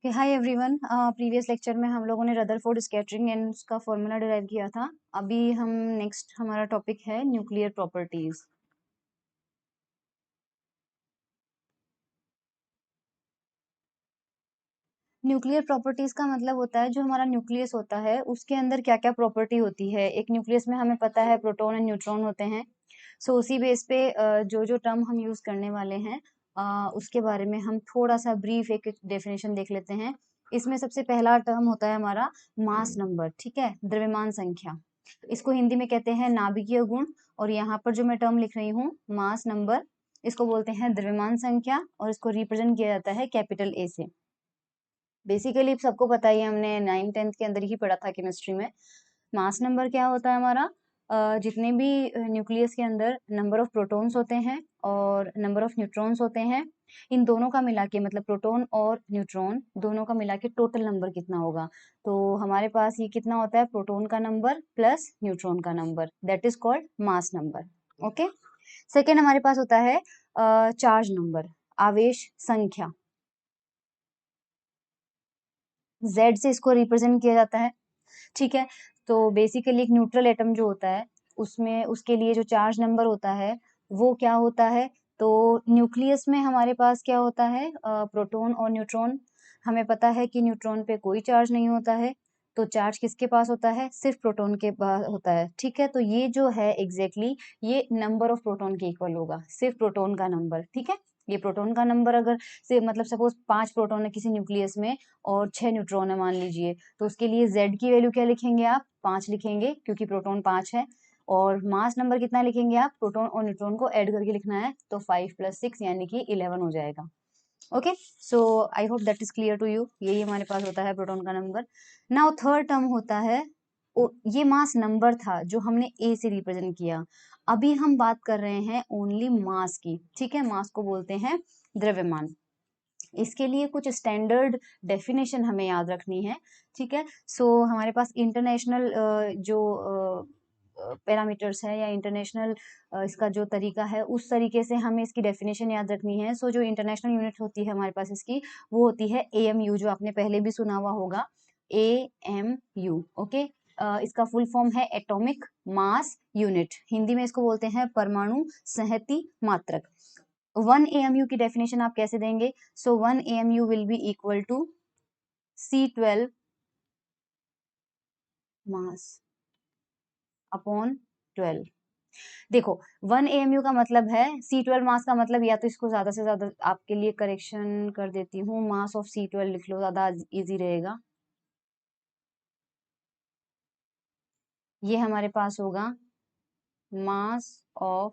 Okay, hi everyone. Previous lecture में हम लोगों ने रदरफोर्ड स्कैटरिंग एंड उसका फॉर्मूला डिराइव किया था। अभी हम नेक्स्ट हमारा टॉपिक है न्यूक्लियर प्रॉपर्टीज। न्यूक्लियर प्रॉपर्टीज का मतलब होता है जो हमारा न्यूक्लियस होता है उसके अंदर क्या क्या प्रॉपर्टी होती है। एक न्यूक्लियस में हमें पता है प्रोटॉन एंड न्यूट्रॉन होते हैं। सो उसी बेस पे जो जो टर्म हम यूज करने वाले हैं उसके बारे में हम थोड़ा सा ब्रीफ एक डेफिनेशन देख लेते हैं। इसमें सबसे पहला टर्म होता है हमारा मास नंबर, ठीक है, द्रव्यमान संख्या। इसको हिंदी में कहते हैं नाभिकीय गुण। और यहाँ पर जो मैं टर्म लिख रही हूँ मास नंबर, इसको बोलते हैं द्रव्यमान संख्या और इसको रिप्रेजेंट किया जाता है कैपिटल ए से। बेसिकली सबको पता ही है, हमने 9th-10th के अंदर ही पढ़ा था केमिस्ट्री में। मास नंबर क्या होता है हमारा, जितने भी न्यूक्लियस के अंदर नंबर ऑफ प्रोटॉन्स होते हैं और नंबर ऑफ न्यूट्रॉन्स होते हैं, इन दोनों का मिला के मतलब प्रोटॉन और न्यूट्रॉन दोनों का मिला के टोटल नंबर कितना होगा। तो हमारे पास ये कितना होता है, प्रोटॉन का नंबर प्लस न्यूट्रॉन का number, that is called mass number. Okay. Second हमारे पास होता है चार्ज नंबर, आवेश संख्या। Z से इसको रिप्रेजेंट किया जाता है, ठीक है। तो बेसिकली एक न्यूट्रल एटम जो होता है उसमें उसके लिए जो चार्ज नंबर होता है वो क्या होता है। तो न्यूक्लियस में हमारे पास क्या होता है, प्रोटॉन और न्यूट्रॉन। हमें पता है कि न्यूट्रॉन पे कोई चार्ज नहीं होता है, तो चार्ज किसके पास होता है, सिर्फ प्रोटॉन के पास होता है, ठीक है। तो ये जो है एग्जैक्टली ये नंबर ऑफ प्रोटॉन के इक्वल होगा, सिर्फ प्रोटॉन का नंबर, ठीक है। ये प्रोटॉन का नंबर अगर से मतलब सपोज 5 प्रोटॉन है किसी न्यूक्लियस में और 6 न्यूट्रॉन है मान लीजिए, तो उसके लिए Z की वैल्यू क्या लिखेंगे आप, 5 लिखेंगे क्योंकि प्रोटॉन 5 है। और मास नंबर कितना लिखेंगे आप, प्रोटॉन और न्यूट्रॉन को ऐड करके लिखना है, तो 5 + 6 यानी कि 11 हो जाएगा। Okay, so I hope that is clear to you. यही हमारे पास होता है प्रोटॉन का नंबर। नाउ थर्ड टर्म होता है ये मास नंबर था जो हमने ए से रिप्रेजेंट किया। अभी हम बात कर रहे हैं ओनली मास की, ठीक है। मास को बोलते हैं द्रव्यमान। इसके लिए कुछ स्टैंडर्ड डेफिनेशन हमें याद रखनी है, ठीक है। सो हमारे पास इंटरनेशनल जो पैरामीटर्स है या इंटरनेशनल इसका जो तरीका है उस तरीके से हमें इसकी डेफिनेशन याद रखनी है। सो जो इंटरनेशनल यूनिट होती है हमारे पास इसकी, वो होती है AMU, जो आपने पहले भी सुना हुआ होगा, AMU। ओके, इसका फुल फॉर्म है एटॉमिक मास यूनिट, हिंदी में इसको बोलते हैं परमाणु संहति मात्रक। 1 AMU की डेफिनेशन आप कैसे देंगे, so 1 AMU will be equal to C12 mass upon 12। देखो 1 AMU का मतलब है C12 मास का मतलब, या तो इसको ज्यादा से ज्यादा आपके लिए करेक्शन कर देती हूँ, मास ऑफ C12 लिख लो, ज्यादा इजी रहेगा। ये हमारे पास होगा मास ऑफ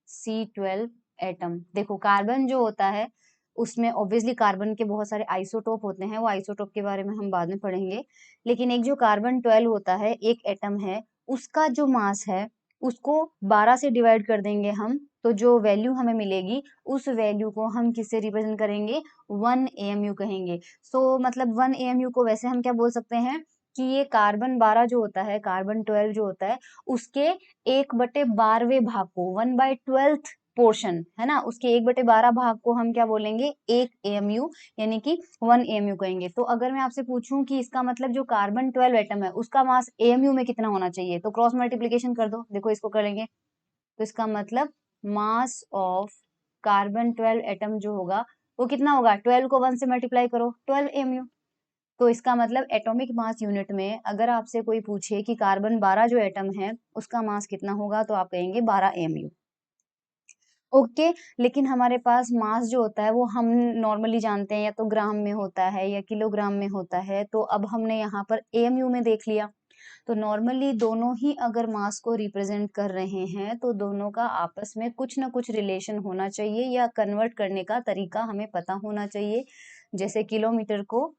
C12 एटम। देखो कार्बन जो होता है उसमें ऑब्वियसली कार्बन के बहुत सारे आइसोटोप होते हैं, वो आइसोटोप के बारे में हम बाद में पढ़ेंगे। लेकिन एक जो कार्बन 12 होता है, एक एटम है, उसका जो मास है उसको 12 से डिवाइड कर देंगे हम, तो जो वैल्यू हमें मिलेगी उस वैल्यू को हम किससे रिप्रेजेंट करेंगे, 1 AMU कहेंगे। सो मतलब 1 AMU को वैसे हम क्या बोल सकते हैं कि ये कार्बन 12 जो होता है, कार्बन 12 जो होता है उसके 1/12वें भाग को, 1/12th पोर्शन है ना, उसके 1/12 भाग को हम क्या बोलेंगे, 1 AMU, यानी कि 1 AMU कहेंगे। तो अगर मैं आपसे पूछूं कि इसका मतलब जो कार्बन 12 एटम है उसका मास AMU में कितना होना चाहिए, तो क्रॉस मल्टीप्लीकेशन कर दो, देखो इसको करेंगे तो इसका मतलब मास ऑफ कार्बन 12 एटम जो होगा वो कितना होगा, 12 को 1 से मल्टीप्लाई करो, 12 AMU। तो इसका मतलब एटॉमिक मास यूनिट में अगर आपसे कोई पूछे कि कार्बन 12 जो एटम है उसका मास कितना होगा, तो आप कहेंगे 12 AMU। ओके, लेकिन हमारे पास मास जो होता है वो हम नॉर्मली जानते हैं या तो ग्राम में होता है या किलोग्राम में होता है, तो अब हमने यहाँ पर AMU में देख लिया। तो नॉर्मली दोनों ही अगर मास को रिप्रेजेंट कर रहे हैं तो दोनों का आपस में कुछ ना कुछ रिलेशन होना चाहिए या कन्वर्ट करने का तरीका हमें पता होना चाहिए। जैसे किलोमीटर को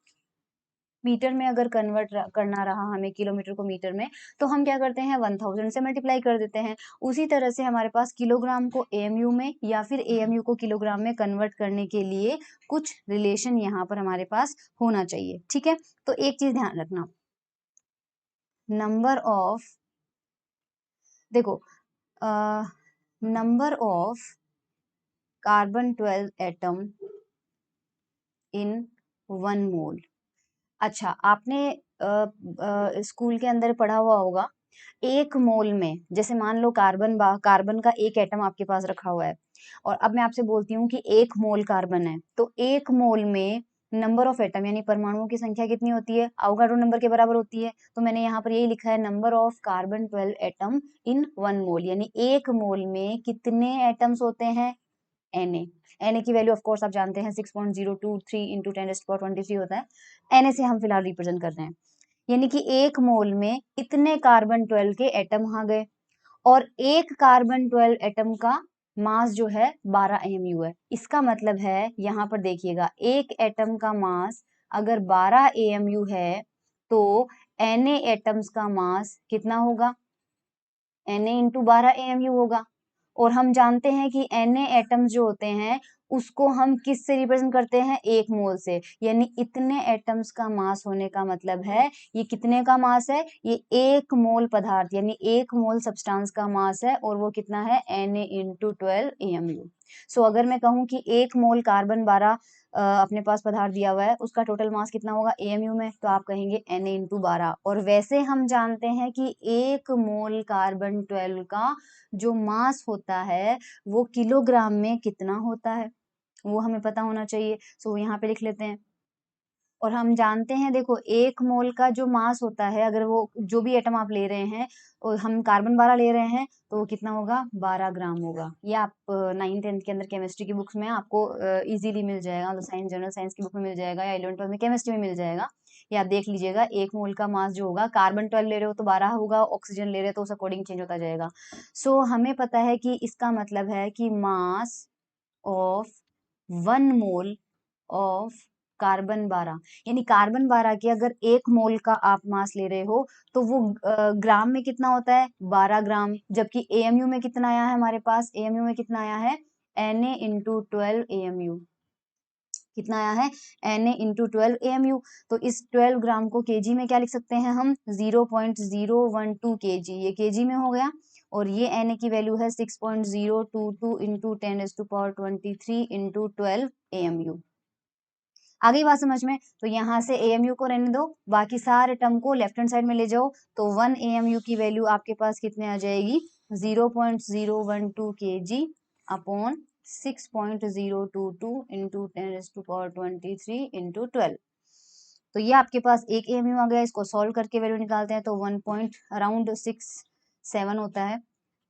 मीटर में अगर कन्वर्ट करना रहा हमें, किलोमीटर को मीटर में, तो हम क्या करते हैं 1000 से मल्टीप्लाई कर देते हैं। उसी तरह से हमारे पास किलोग्राम को AMU में या फिर AMU को किलोग्राम में कन्वर्ट करने के लिए कुछ रिलेशन यहाँ पर हमारे पास होना चाहिए, ठीक है। तो एक चीज ध्यान रखना, नंबर ऑफ, देखो number of carbon 12 atom in 1 मोल। अच्छा, आपने स्कूल के अंदर पढ़ा हुआ होगा, 1 मोल में, जैसे मान लो कार्बन का एक एटम आपके पास रखा हुआ है, और अब मैं आपसे बोलती हूँ कि 1 मोल कार्बन है, तो 1 मोल में नंबर ऑफ एटम यानी परमाणुओं की संख्या कितनी होती है? अवोगाड्रो नंबर के बराबर होती है। तो मैंने यहाँ पर यही लिखा है, number of carbon 12 atom in 1 मोल, यानी 1 मोल में कितने एटम्स होते हैं? Na की वैल्यू ऑफ कोर्स आप जानते हैं 6.023 इंटू 10⁻23 होता है। Na से हम फिलहाल रिप्रेजेंट कर रहे हैं, यानी कि 1 मोल में इतने कार्बन 12 के एटम वहां गए, और एक कार्बन 12 एटम का मास जो है 12 AMU है। इसका मतलब है, यहाँ पर देखिएगा, एक एटम का मास अगर 12 AMU है, तो Na एटम्स का मास कितना होगा? Na इंटू 12 AMU होगा। और हम जानते हैं कि Na एटम्स जो होते हैं उसको हम किस से रिप्रेजेंट करते हैं? 1 मोल से, यानी इतने एटम्स का मास होने का मतलब है, ये कितने का मास है? ये 1 मोल पदार्थ यानी 1 मोल सब्सटेंस का मास है, और वो कितना है? Na into 12 AMU। सो अगर मैं कहूँ कि 1 मोल कार्बन 12 अपने पास पदार्थ दिया हुआ है, उसका टोटल मास कितना होगा AMU में? तो आप कहेंगे Na इंटू 12। और वैसे हम जानते हैं कि 1 मोल कार्बन 12 का जो मास होता है वो किलोग्राम में कितना होता है, वो हमें पता होना चाहिए। सो यहाँ पे लिख लेते हैं। और हम जानते हैं, देखो, 1 मोल का जो मास होता है, अगर वो जो भी एटम आप ले रहे हैं और हम कार्बन 12 ले रहे हैं, तो वो कितना होगा? 12 ग्राम होगा। ये आप 9th 10th के अंदर केमिस्ट्री की बुक्स में आपको इजीली मिल जाएगा, मतलब साइंस जनरल साइंस की बुक में मिल जाएगा, या 11th 12th में केमिस्ट्री में मिल जाएगा। ये आप देख लीजिएगा, 1 मोल का मास जो होगा, कार्बन 12 ले रहे हो तो 12 होगा, ऑक्सीजन ले रहे हो तो उस अकॉर्डिंग चेंज होता जाएगा। सो हमें पता है कि इसका मतलब है कि mass of 1 mole of carbon 12, यानी कार्बन 12 के अगर 1 मोल का आप मास ले रहे हो, तो वो ग्राम में कितना होता है? 12 ग्राम। जबकि AMU में कितना आया है हमारे पास? AMU में कितना आया है? Na into 12 AMU। कितना आया है? Na into 12 AMU। तो इस 12 ग्राम को केजी में क्या लिख सकते हैं हम? 0.012 kg, ये केजी में हो गया। और ये Na की वैल्यू है 6.022 इंटू 10⁻23 इंटू 12 AMU। आ गई बात समझ में? तो यहाँ से AMU को रहने दो, बाकी सारे टर्म को लेफ्ट हैंड साइड में ले जाओ, तो 1 AMU की वैल्यू आपके पास कितने आ जाएगी? 0.012 kg अपॉन 6.022 इंटू 10⁻23 इंटू 12। तो ये आपके पास एक AMU आ गया। इसको सॉल्व करके वैल्यू निकालते हैं तो 1.67 होता है।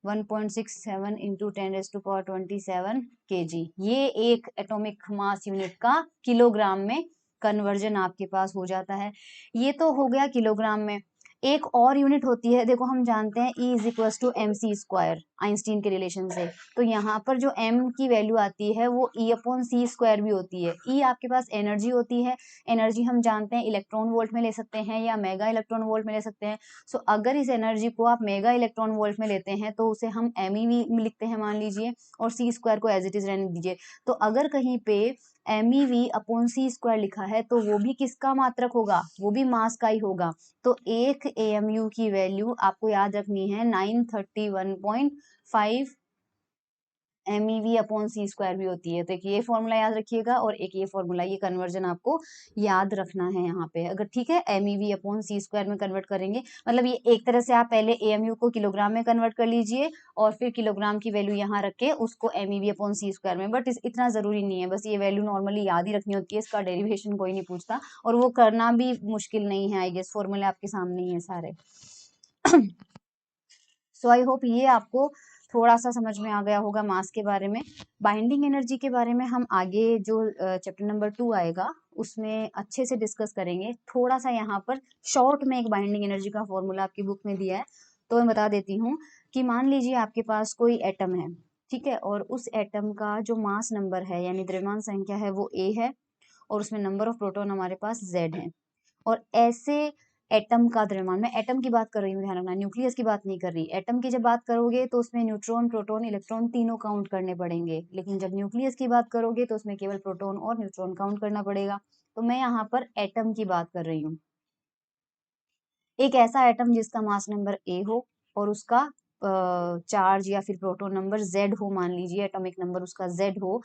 1.67 इंटू 10⁻27 kg, ये एक एटॉमिक मास यूनिट का किलोग्राम में कन्वर्जन आपके पास हो जाता है। ये तो हो गया किलोग्राम में। एक और यूनिट होती है, देखो हम जानते हैं E is equal to MC² Einstein के रिलेशन से। तो यहाँ पर जो M की वैल्यू आती है वो E/c² भी होती है। E आपके पास एनर्जी होती है, एनर्जी हम जानते हैं इलेक्ट्रॉन वोल्ट में ले सकते हैं या मेगा इलेक्ट्रॉन वोल्ट में ले सकते हैं। सो अगर इस एनर्जी को आप मेगा इलेक्ट्रॉन वोल्ट में लेते हैं तो उसे हम MeV लिखते हैं मान लीजिए, और C² को एज इट इज रहने दीजिए। तो अगर कहीं पे MEV/c² लिखा है तो वो भी किसका मात्रक होगा? वो भी मास का ही होगा। तो एक AMU की वैल्यू आपको याद रखनी है 931.5 MEV/c² भी होती है। तो एक ये फॉर्मूला याद रखिएगा, और एक ये फॉर्मूला, ये कन्वर्जन आपको याद रखना है यहाँ पे। अगर ठीक है, MEV/c² में कन्वर्ट करेंगे, मतलब ये एक तरह से आप पहले AMU को किलोग्राम में कन्वर्ट कर लीजिए, और फिर किलोग्राम की वैल्यू यहाँ रख के उसको MEV/c² में। बट इतना जरूरी नहीं है, बस ये वैल्यू नॉर्मली याद ही रखनी होती है, इसका डेरिवेशन कोई नहीं पूछता, और वो करना भी मुश्किल नहीं है। आई गेस फॉर्मूले आपके सामने ही है सारे। सो आई होप ये आपको थोड़ा सा समझ में आ गया होगा मास के बारे में। बाइंडिंग एनर्जी के बारे में हम आगे जो चैप्टर नंबर 2 आएगा उसमें अच्छे से डिस्कस करेंगे। थोड़ा सा यहाँ पर शॉर्ट में एक बाइंडिंग एनर्जी का फॉर्मूला आपकी बुक में दिया है, तो मैं बता देती हूँ कि मान लीजिए आपके पास कोई एटम है, ठीक है, और उस एटम का जो मास नंबर है यानी द्रव्यमान संख्या है वो A है, और उसमें नंबर ऑफ प्रोटॉन हमारे पास Z है। और ऐसे एटम का द्रव्यमान, मैं एटम की बात कर रही हूँ, ध्यान रखना, न्यूक्लियस की बात नहीं कर रही। एटम की जब बात करोगे तो उसमें न्यूट्रॉन, प्रोटॉन, इलेक्ट्रॉन तीनों काउंट करने पड़ेंगे, लेकिन जब न्यूक्लियस की बात करोगे तो उसमें केवल प्रोटॉन और न्यूट्रॉन काउंट करना पड़ेगा। तो मैं यहाँ पर एटम की बात कर रही हूँ। एक ऐसा एटम जिसका मास नंबर A हो और उसका चार्ज या फिर प्रोटॉन नंबर Z हो, मान लीजिए एटॉमिक नंबर उसका Z हो,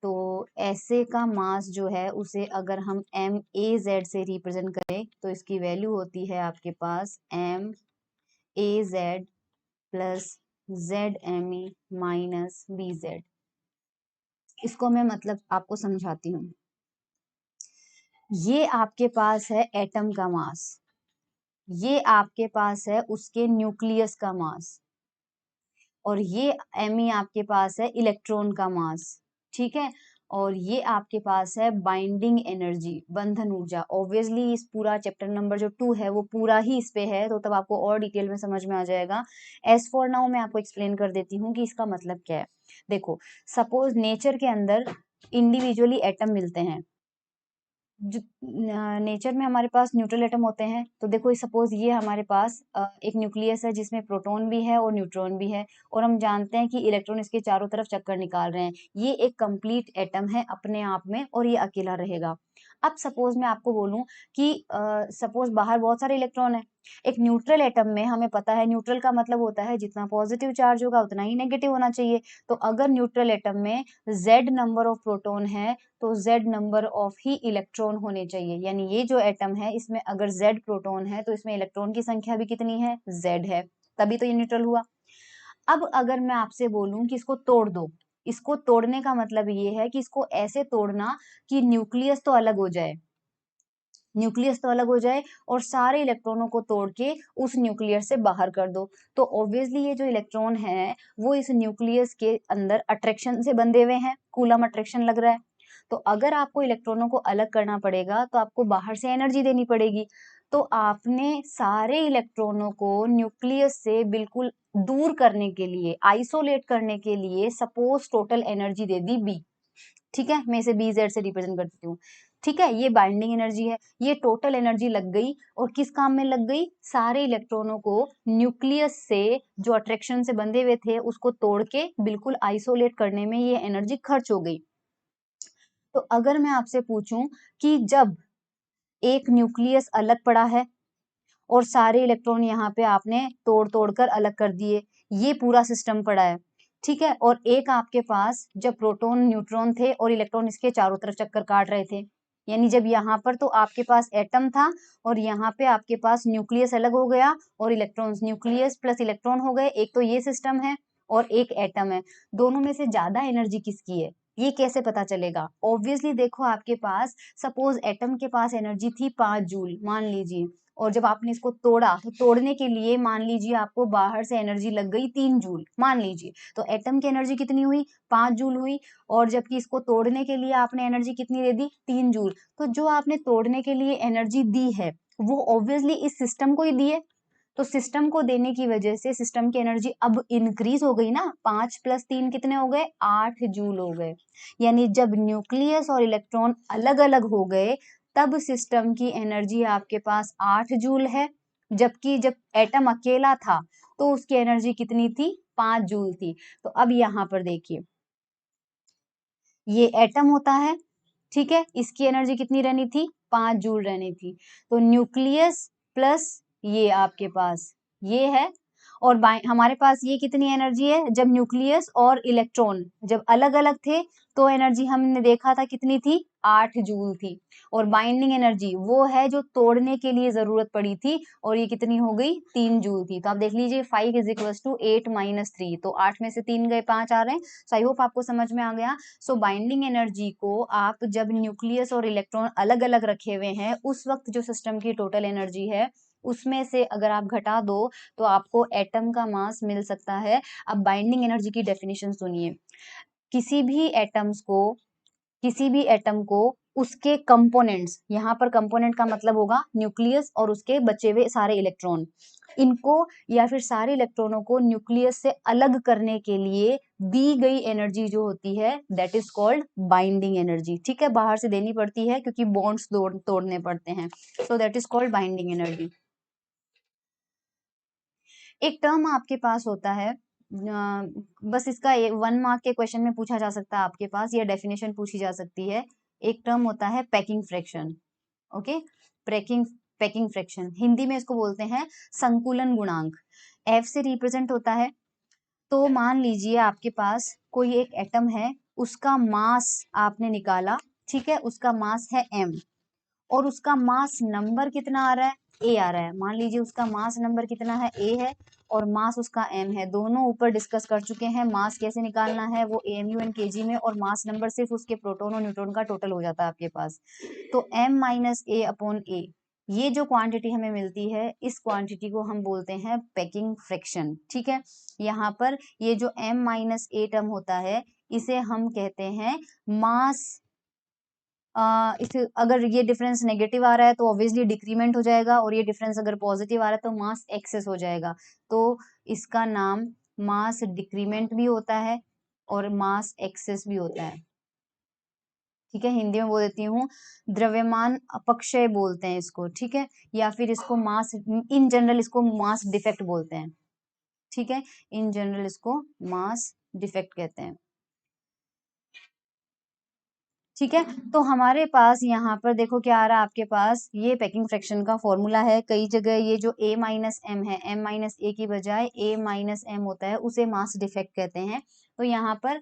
तो ऐसे का मास जो है उसे अगर हम MAZ से रिप्रेजेंट करें तो इसकी वैल्यू होती है आपके पास MAZ plus ZME minus BZ। इसको मैं मतलब आपको समझाती हूँ। ये आपके पास है एटम का मास, ये आपके पास है उसके न्यूक्लियस का मास, और ये Me आपके पास है इलेक्ट्रॉन का मास, ठीक है। और ये आपके पास है बाइंडिंग एनर्जी, बंधन ऊर्जा। ऑब्वियसली इस पूरा चैप्टर नंबर जो 2 है वो पूरा ही इस पे है, तो तब आपको और डिटेल में समझ में आ जाएगा। एज फॉर नाउ मैं आपको एक्सप्लेन कर देती हूँ कि इसका मतलब क्या है। देखो, सपोज नेचर के अंदर इंडिविजुअली एटम मिलते हैं, जो नेचर में हमारे पास न्यूट्रल एटम होते हैं। तो देखो, सपोज ये हमारे पास एक न्यूक्लियस है जिसमें प्रोटॉन भी है और न्यूट्रॉन भी है, और हम जानते हैं कि इलेक्ट्रॉन इसके चारों तरफ चक्कर निकाल रहे हैं। ये एक कंप्लीट एटम है अपने आप में और ये अकेला रहेगा। अब सपोज मैं आपको बोलूं कि सपोज बाहर बहुत सारे इलेक्ट्रॉन है। एक न्यूट्रल एटम में हमें पता है, न्यूट्रल का मतलब होता है जितना पॉजिटिव चार्ज होगा उतना ही नेगेटिव होना चाहिए। तो अगर न्यूट्रल एटम में Z नंबर ऑफ प्रोटॉन है तो Z number of he electron होने चाहिए। यानी ये जो एटम है इसमें अगर Z प्रोटॉन है तो इसमें इलेक्ट्रॉन की संख्या भी कितनी है, Z है, तभी तो ये न्यूट्रल हुआ। अब अगर मैं आपसे बोलूं कि इसको तोड़ दो, इसको तोड़ने का मतलब ये है कि इसको ऐसे तोड़ना कि न्यूक्लियस तो अलग हो जाए, न्यूक्लियस तो अलग हो जाए और सारे इलेक्ट्रॉनों को तोड़ के उस न्यूक्लियस से बाहर कर दो। तो ऑब्वियसली ये जो इलेक्ट्रॉन है वो इस न्यूक्लियस के अंदर अट्रैक्शन से बंधे हुए हैं, कूलम अट्रैक्शन लग रहा है। तो अगर आपको इलेक्ट्रॉनों को अलग करना पड़ेगा तो आपको बाहर से एनर्जी देनी पड़ेगी। तो आपने सारे इलेक्ट्रॉनों को न्यूक्लियस से बिल्कुल दूर करने के लिए, आइसोलेट करने के लिए सपोज टोटल एनर्जी दे दी B, ठीक है। मैं इसे BZ से रिप्रेजेंट करती हूँ, ठीक है। ये बाइंडिंग एनर्जी है, ये टोटल एनर्जी लग गई, और किस काम में लग गई, सारे इलेक्ट्रॉनों को न्यूक्लियस से जो अट्रैक्शन से बंधे हुए थे उसको तोड़ के बिल्कुल आइसोलेट करने में ये एनर्जी खर्च हो गई। तो अगर मैं आपसे पूछूं कि जब एक न्यूक्लियस अलग पड़ा है और सारे इलेक्ट्रॉन यहाँ पे आपने तोड़ तोड़ कर अलग कर दिए, ये पूरा सिस्टम पड़ा है, ठीक है। और एक आपके पास जब प्रोटॉन न्यूट्रॉन थे और इलेक्ट्रॉन इसके चारों तरफ चक्कर काट रहे थे, यानी जब यहाँ पर तो आपके पास एटम था और यहाँ पे आपके पास न्यूक्लियस अलग हो गया और इलेक्ट्रॉन्स, न्यूक्लियस प्लस इलेक्ट्रॉन हो गए। एक तो ये सिस्टम है और एक एटम है, दोनों में से ज्यादा एनर्जी किसकी है ये कैसे पता चलेगा। ऑब्वियसली देखो, आपके पास सपोज एटम के पास एनर्जी थी 5 जूल मान लीजिए, और जब आपने इसको तोड़ा तो तोड़ने के लिए मान लीजिए आपको बाहर से एनर्जी लग गई 3 जूल मान लीजिए, तो एटम की एनर्जी कितनी हुई, 5 जूल हुई, और जबकि इसको तोड़ने के लिए आपने एनर्जी कितनी दे दी, 3 जूल। तो जो आपने तोड़ने के लिए एनर्जी दी है वो ऑब्वियसली इस सिस्टम को ही दी है, तो सिस्टम को देने की वजह से सिस्टम की एनर्जी अब इंक्रीज हो गई ना, 5 प्लस 3 कितने हो गए, 8 जूल हो गए। यानी जब न्यूक्लियस और इलेक्ट्रॉन अलग अलग हो गए तब सिस्टम की एनर्जी आपके पास 8 जूल है, जबकि जब एटम अकेला था तो उसकी एनर्जी कितनी थी, 5 जूल थी। तो अब यहाँ पर देखिए, ये एटम होता है, ठीक है, इसकी एनर्जी कितनी रहनी थी, 5 जूल रहनी थी। तो न्यूक्लियस प्लस ये आपके पास ये है, और हमारे पास ये कितनी एनर्जी है, जब न्यूक्लियस और इलेक्ट्रॉन जब अलग अलग थे तो एनर्जी हमने देखा था कितनी थी, 8 जूल थी। और बाइंडिंग एनर्जी वो है जो तोड़ने के लिए जरूरत पड़ी थी, और ये कितनी हो गई, 3 जूल थी। तो आप देख लीजिए 5 इज इक्वल टू 8 माइनस 3, तो 8 में से 3 गए, 5 आ रहे हैं। सो आई होप आपको समझ में आ गया। सो बाइंडिंग एनर्जी को आप जब न्यूक्लियस और इलेक्ट्रॉन अलग अलग रखे हुए हैं उस वक्त जो सिस्टम की टोटल एनर्जी है उसमें से अगर आप घटा दो तो आपको एटम का मास मिल सकता है। अब बाइंडिंग एनर्जी की डेफिनेशन सुनिए, किसी भी एटम्स को, किसी भी एटम को उसके कंपोनेंट्स, यहाँ पर कंपोनेंट का मतलब होगा न्यूक्लियस और उसके बचे हुए सारे इलेक्ट्रॉन, इनको या फिर सारे इलेक्ट्रॉनों को न्यूक्लियस से अलग करने के लिए दी गई एनर्जी जो होती है that is called binding energy, ठीक है। बाहर से देनी पड़ती है क्योंकि बॉन्ड्स तोड़ने पड़ते हैं, so that is called binding energy. एक टर्म आपके पास होता है, बस इसका 1 मार्क के क्वेश्चन में पूछा जा सकता है आपके पास, या डेफिनेशन पूछी जा सकती है। एक टर्म होता है packing fraction, okay. Packing packing fraction Hindi में इसको बोलते हैं संकुलन गुणांक, F से रिप्रेजेंट होता है। तो मान लीजिए आपके पास कोई एक एटम है उसका मास आपने निकाला, ठीक है, उसका मास है m, और उसका मास नंबर कितना आ रहा है, a आ रहा है। मान लीजिए उसका मास नंबर कितना है, a है, और मास उसका m है। दोनों ऊपर डिस्कस कर चुके हैं, मास कैसे निकालना है वो AMU एंड kg में, और मास नंबर सिर्फ उसके प्रोटॉन और न्यूट्रॉन का टोटल हो जाता है आपके पास। तो m minus a upon a, ये जो क्वांटिटी हमें मिलती है, इस क्वांटिटी को हम बोलते हैं पैकिंग फ्रैक्शन, ठीक है। यहाँ पर ये जो m माइनस a टर्म होता है, इसे हम कहते हैं मास। इस अगर ये डिफरेंस नेगेटिव आ रहा है तो ऑब्वियसली डिक्रीमेंट हो जाएगा, और ये डिफरेंस अगर पॉजिटिव आ रहा है तो मास एक्सेस हो जाएगा। तो इसका नाम मास डिक्रीमेंट भी होता है और मास एक्सेस भी होता है, ठीक है। हिंदी में बोल देती हूँ, द्रव्यमान अपक्षय बोलते हैं इसको, ठीक है, या फिर इसको मास, इन जनरल इसको मास डिफेक्ट बोलते हैं, ठीक है, इन जनरल इसको मास डिफेक्ट कहते हैं, ठीक है। तो हमारे पास यहाँ पर देखो क्या आ रहा है आपके पास, ये पैकिंग फ्रैक्शन का फॉर्मूला है। कई जगह ये जो a माइनस एम है, m माइनस ए की बजाय a माइनस एम होता है, उसे मास डिफेक्ट कहते हैं। तो यहाँ पर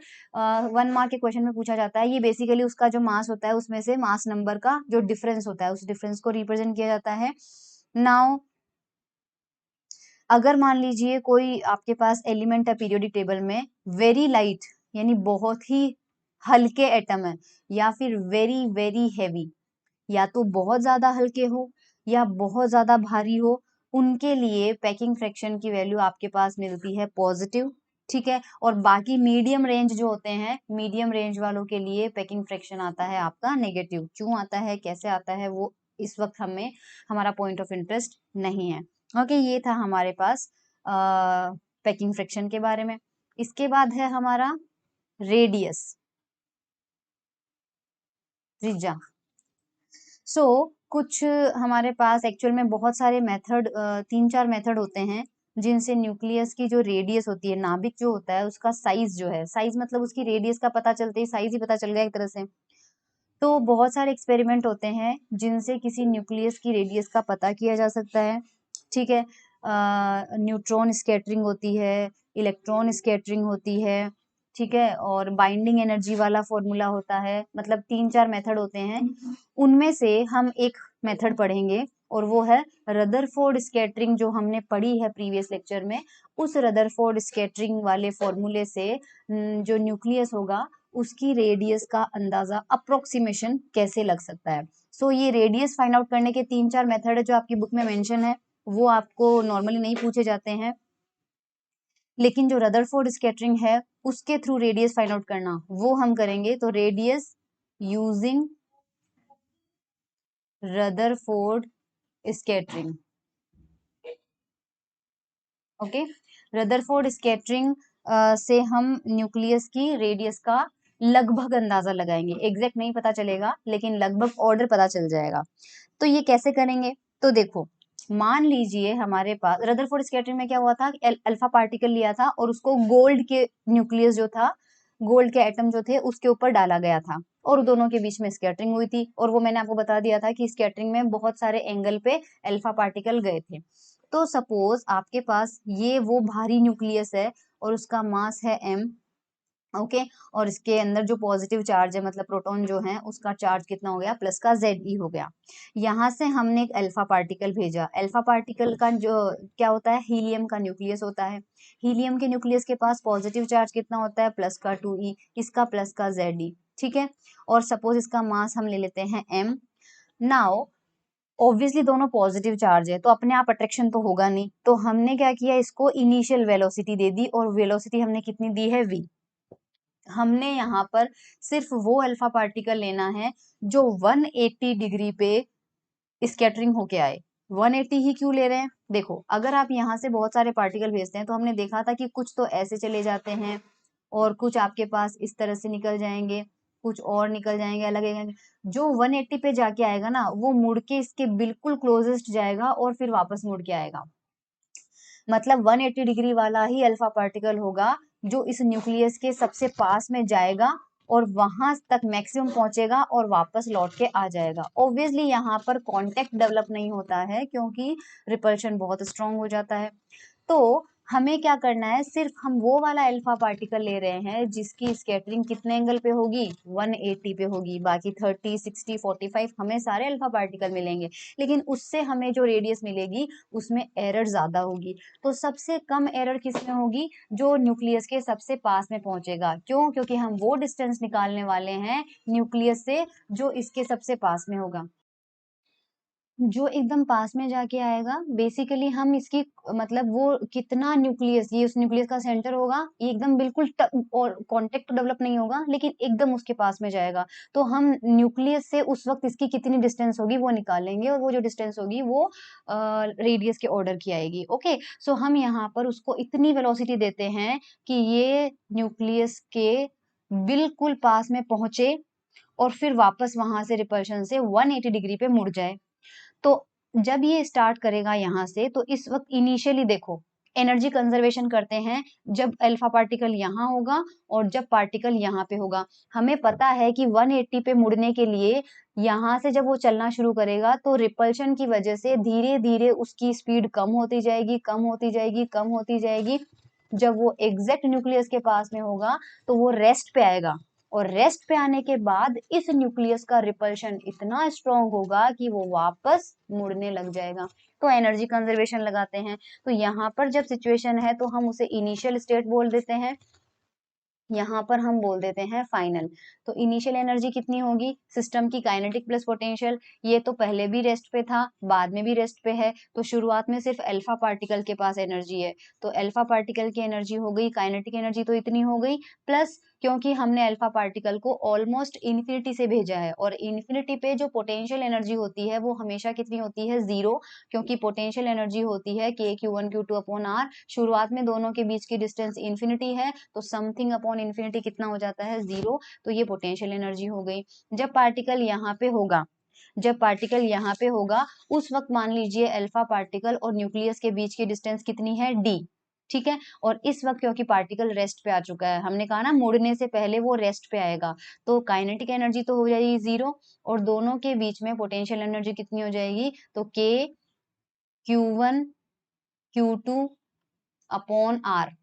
1 मार्क के क्वेश्चन में पूछा जाता है, ये बेसिकली उसका जो मास होता है उसमें से मास नंबर का जो डिफरेंस होता है, उस डिफरेंस को रिप्रेजेंट किया जाता है। नाउ अगर मान लीजिए कोई आपके पास एलिमेंट है पीरियोडिक टेबल में, वेरी लाइट यानी बहुत ही हल्के एटम है, या फिर वेरी वेरी हैवी, या तो बहुत ज्यादा हल्के हो या बहुत ज्यादा भारी हो, उनके लिए पैकिंग फ्रैक्शन की वैल्यू आपके पास मिलती है पॉजिटिव, ठीक है। और बाकी मीडियम रेंज जो होते हैं, मीडियम रेंज वालों के लिए पैकिंग फ्रैक्शन आता है आपका नेगेटिव। क्यों आता है, कैसे आता है, वो इस वक्त हमें, हमारा पॉइंट ऑफ इंटरेस्ट नहीं है। ओके, ये था हमारे पास पैकिंग फ्रैक्शन के बारे में। इसके बाद है हमारा रेडियस, त्रिज्या। सो कुछ हमारे पास एक्चुअल में बहुत सारे मेथड, 3-4 मेथड होते हैं जिनसे न्यूक्लियस की जो रेडियस होती है, नाभिक जो होता है उसका साइज जो है, साइज मतलब उसकी रेडियस का पता चलते ही साइज ही पता चल गया एक तरह से। तो बहुत सारे एक्सपेरिमेंट होते हैं जिनसे किसी न्यूक्लियस की रेडियस का पता किया जा सकता है, ठीक है। न्यूट्रॉन स्कैटरिंग होती है, इलेक्ट्रॉन स्कैटरिंग होती है, ठीक है, और बाइंडिंग एनर्जी वाला फॉर्मूला होता है। मतलब 3-4 मेथड होते हैं, उनमें से हम एक मेथड पढ़ेंगे, और वो है रदरफोर्ड स्कैटरिंग, जो हमने पढ़ी है प्रीवियस लेक्चर में। उस रदरफोर्ड स्कैटरिंग वाले फॉर्मूले से जो न्यूक्लियस होगा उसकी रेडियस का अंदाजा, अप्रोक्सीमेशन कैसे लग सकता है। सो ये रेडियस फाइंड आउट करने के 3-4 मेथड है जो आपकी बुक में मेंशन है, वो आपको नॉर्मली नहीं पूछे जाते हैं, लेकिन जो रदरफोर्ड स्कैटरिंग है उसके थ्रू रेडियस फाइंड आउट करना वो हम करेंगे। तो radius using Rutherford scattering, okay. Rutherford scattering से हम न्यूक्लियस की रेडियस का लगभग अंदाजा लगाएंगे, एग्जैक्ट नहीं पता चलेगा लेकिन लगभग ऑर्डर पता चल जाएगा। तो ये कैसे करेंगे, तो देखो, मान लीजिए हमारे पास रदरफोर्ड स्कैटरिंग में क्या हुआ था, अल्फा पार्टिकल लिया था और उसको गोल्ड के न्यूक्लियस जो था, गोल्ड के एटम जो थे उसके ऊपर डाला गया था, और दोनों के बीच में स्कैटरिंग हुई थी। और वो मैंने आपको बता दिया था कि स्कैटरिंग में बहुत सारे एंगल पे अल्फा पार्टिकल गए थे। तो सपोज आपके पास ये वो भारी न्यूक्लियस है और उसका मास है m, ओके, और इसके अंदर जो पॉजिटिव चार्ज है, मतलब प्रोटॉन जो है, उसका चार्ज कितना हो गया, प्लस का Ze हो गया। यहाँ से हमने एक अल्फा पार्टिकल भेजा, अल्फा पार्टिकल का जो क्या होता है, हीलियम का न्यूक्लियस होता है। हीलियम के न्यूक्लियस के पास पॉजिटिव चार्ज कितना होता है, प्लस का 2e, इसका प्लस का Ze, ठीक है। और सपोज इसका मास हम ले लेते हैं m। नाउ ऑब्वियसली दोनों पॉजिटिव चार्ज है तो अपने आप अट्रैक्शन तो होगा नहीं, तो हमने क्या किया, इसको इनिशियल वेलोसिटी दे दी, और वेलोसिटी हमने कितनी दी है, v। हमने यहाँ पर सिर्फ वो अल्फा पार्टिकल लेना है जो 180 डिग्री पे स्कैटरिंग होके आए। 180 ही क्यों ले रहे हैं, देखो अगर आप यहाँ से बहुत सारे पार्टिकल भेजते हैं तो हमने देखा था कि कुछ तो ऐसे चले जाते हैं और कुछ आपके पास इस तरह से निकल जाएंगे, कुछ और निकल जाएंगे अलग अलग। जो 180 पे जाके आएगा ना, वो मुड़ के इसके बिल्कुल क्लोजेस्ट जाएगा और फिर वापस मुड़ के आएगा। मतलब 180 डिग्री वाला ही अल्फा पार्टिकल होगा जो इस न्यूक्लियस के सबसे पास में जाएगा और वहां तक मैक्सिमम पहुंचेगा और वापस लौट के आ जाएगा। ऑब्वियसली यहाँ पर कांटेक्ट डेवलप नहीं होता है क्योंकि रिपल्शन बहुत स्ट्रांग हो जाता है। तो हमें क्या करना है, सिर्फ हम वो वाला अल्फा पार्टिकल ले रहे हैं जिसकी स्कैटरिंग कितने एंगल पे होगी, 180 पे होगी। बाकी 30, 60, 45 हमें सारे अल्फा पार्टिकल मिलेंगे, लेकिन उससे हमें जो रेडियस मिलेगी उसमें एरर ज्यादा होगी। तो सबसे कम एरर किसमें होगी, जो न्यूक्लियस के सबसे पास में पहुंचेगा। क्यों, क्योंकि हम वो डिस्टेंस निकालने वाले हैं न्यूक्लियस से जो इसके सबसे पास में होगा। जो एकदम पास में जाके आएगा, बेसिकली हम इसकी मतलब वो कितना न्यूक्लियस, ये उस न्यूक्लियस का सेंटर होगा, ये एकदम बिल्कुल और कांटेक्ट डेवलप नहीं होगा, लेकिन एकदम उसके पास में जाएगा। तो हम न्यूक्लियस से उस वक्त इसकी कितनी डिस्टेंस होगी वो निकालेंगे, और वो जो डिस्टेंस होगी वो रेडियस के ऑर्डर की आएगी। ओके, सो हम यहाँ पर उसको इतनी वेलोसिटी देते हैं कि ये न्यूक्लियस के बिल्कुल पास में पहुंचे और फिर वापस वहां से रिपल्शन से 180 डिग्री पे मुड़ जाए। तो जब ये स्टार्ट करेगा यहाँ से, तो इस वक्त इनिशियली देखो एनर्जी कंजर्वेशन करते हैं, जब अल्फा पार्टिकल यहाँ होगा और जब पार्टिकल यहाँ पे होगा। हमें पता है कि 180 पे मुड़ने के लिए यहाँ से जब वो चलना शुरू करेगा तो रिपल्शन की वजह से धीरे धीरे उसकी स्पीड कम होती जाएगी, कम होती जाएगी, कम होती जाएगी। जब वो एग्जैक्ट न्यूक्लियस के पास में होगा तो वो रेस्ट पे आएगा, और रेस्ट पे आने के बाद इस न्यूक्लियस का रिपल्शन इतना स्ट्रांग होगा कि वो वापस मुड़ने लग जाएगा। तो एनर्जी कंजर्वेशन लगाते हैं। तो यहाँ पर जब सिचुएशन है तो हम उसे इनिशियल स्टेट बोल देते हैं, यहाँ पर हम बोल देते हैं फाइनल। तो इनिशियल एनर्जी कितनी होगी, सिस्टम की काइनेटिक प्लस पोटेंशियल, ये तो पहले भी रेस्ट पे था, बाद में भी रेस्ट पे है, तो शुरुआत में सिर्फ अल्फा पार्टिकल के पास एनर्जी है, तो अल्फा पार्टिकल की एनर्जी हो गई, काइनेटिक एनर्जी तो इतनी हो गई, प्लस क्योंकि हमने अल्फा पार्टिकल को ऑलमोस्ट इन्फिनिटी से भेजा है, और इन्फिनिटी पे जो पोटेंशियल एनर्जी होती है वो हमेशा कितनी होती है, जीरो, क्योंकि पोटेंशियल एनर्जी होती है के Q1 Q2 अपॉन आर। शुरुआत में दोनों के बीच की डिस्टेंस इन्फिनिटी है, तो समथिंग अपॉन इन्फिनिटी कितना हो जाता है, जीरो। तो ये पोटेंशियल एनर्जी हो गई। जब पार्टिकल यहाँ पे होगा, जब पार्टिकल यहाँ पे होगा उस वक्त मान लीजिए अल्फा पार्टिकल और न्यूक्लियस के बीच की डिस्टेंस कितनी है, डी, ठीक है। और इस वक्त क्योंकि पार्टिकल रेस्ट पे आ चुका है, हमने कहा ना मुड़ने से पहले वो रेस्ट पे आएगा, तो काइनेटिक एनर्जी तो हो जाएगी जीरो, और दोनों के बीच में पोटेंशियल एनर्जी कितनी हो जाएगी, तो के Q1 Q2 अपॉन आर।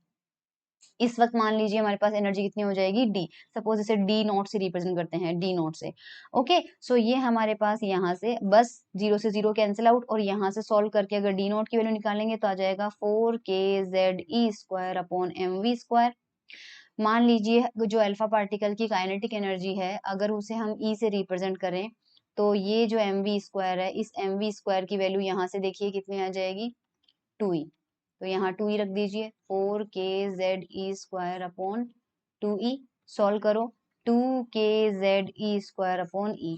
इस वक्त मान लीजिए हमारे पास एनर्जी कितनी हो जाएगी, डी। सपोज इसे डी नॉट से रिप्रेजेंट करते हैं, डी नॉट से। ओके, सो ये हमारे पास यहाँ से बस जीरो से जीरो कैंसिल आउट, और यहाँ से सॉल्व करके अगर डी नॉट की वैल्यू निकालेंगे तो आ जाएगा 4kZe अपॉन mv²। मान लीजिए जो अल्फा पार्टिकल की काइनेटिक एनर्जी है, अगर उसे हम ई से रिप्रेजेंट करें तो ये जो mv² है, इस mv² की वैल्यू यहाँ से देखिए कितनी आ जाएगी, 2e। तो यहाँ 2e रख दीजिए, 4kZe² अपॉन 2e। सॉल्व करो, 2kZe² अपॉन e।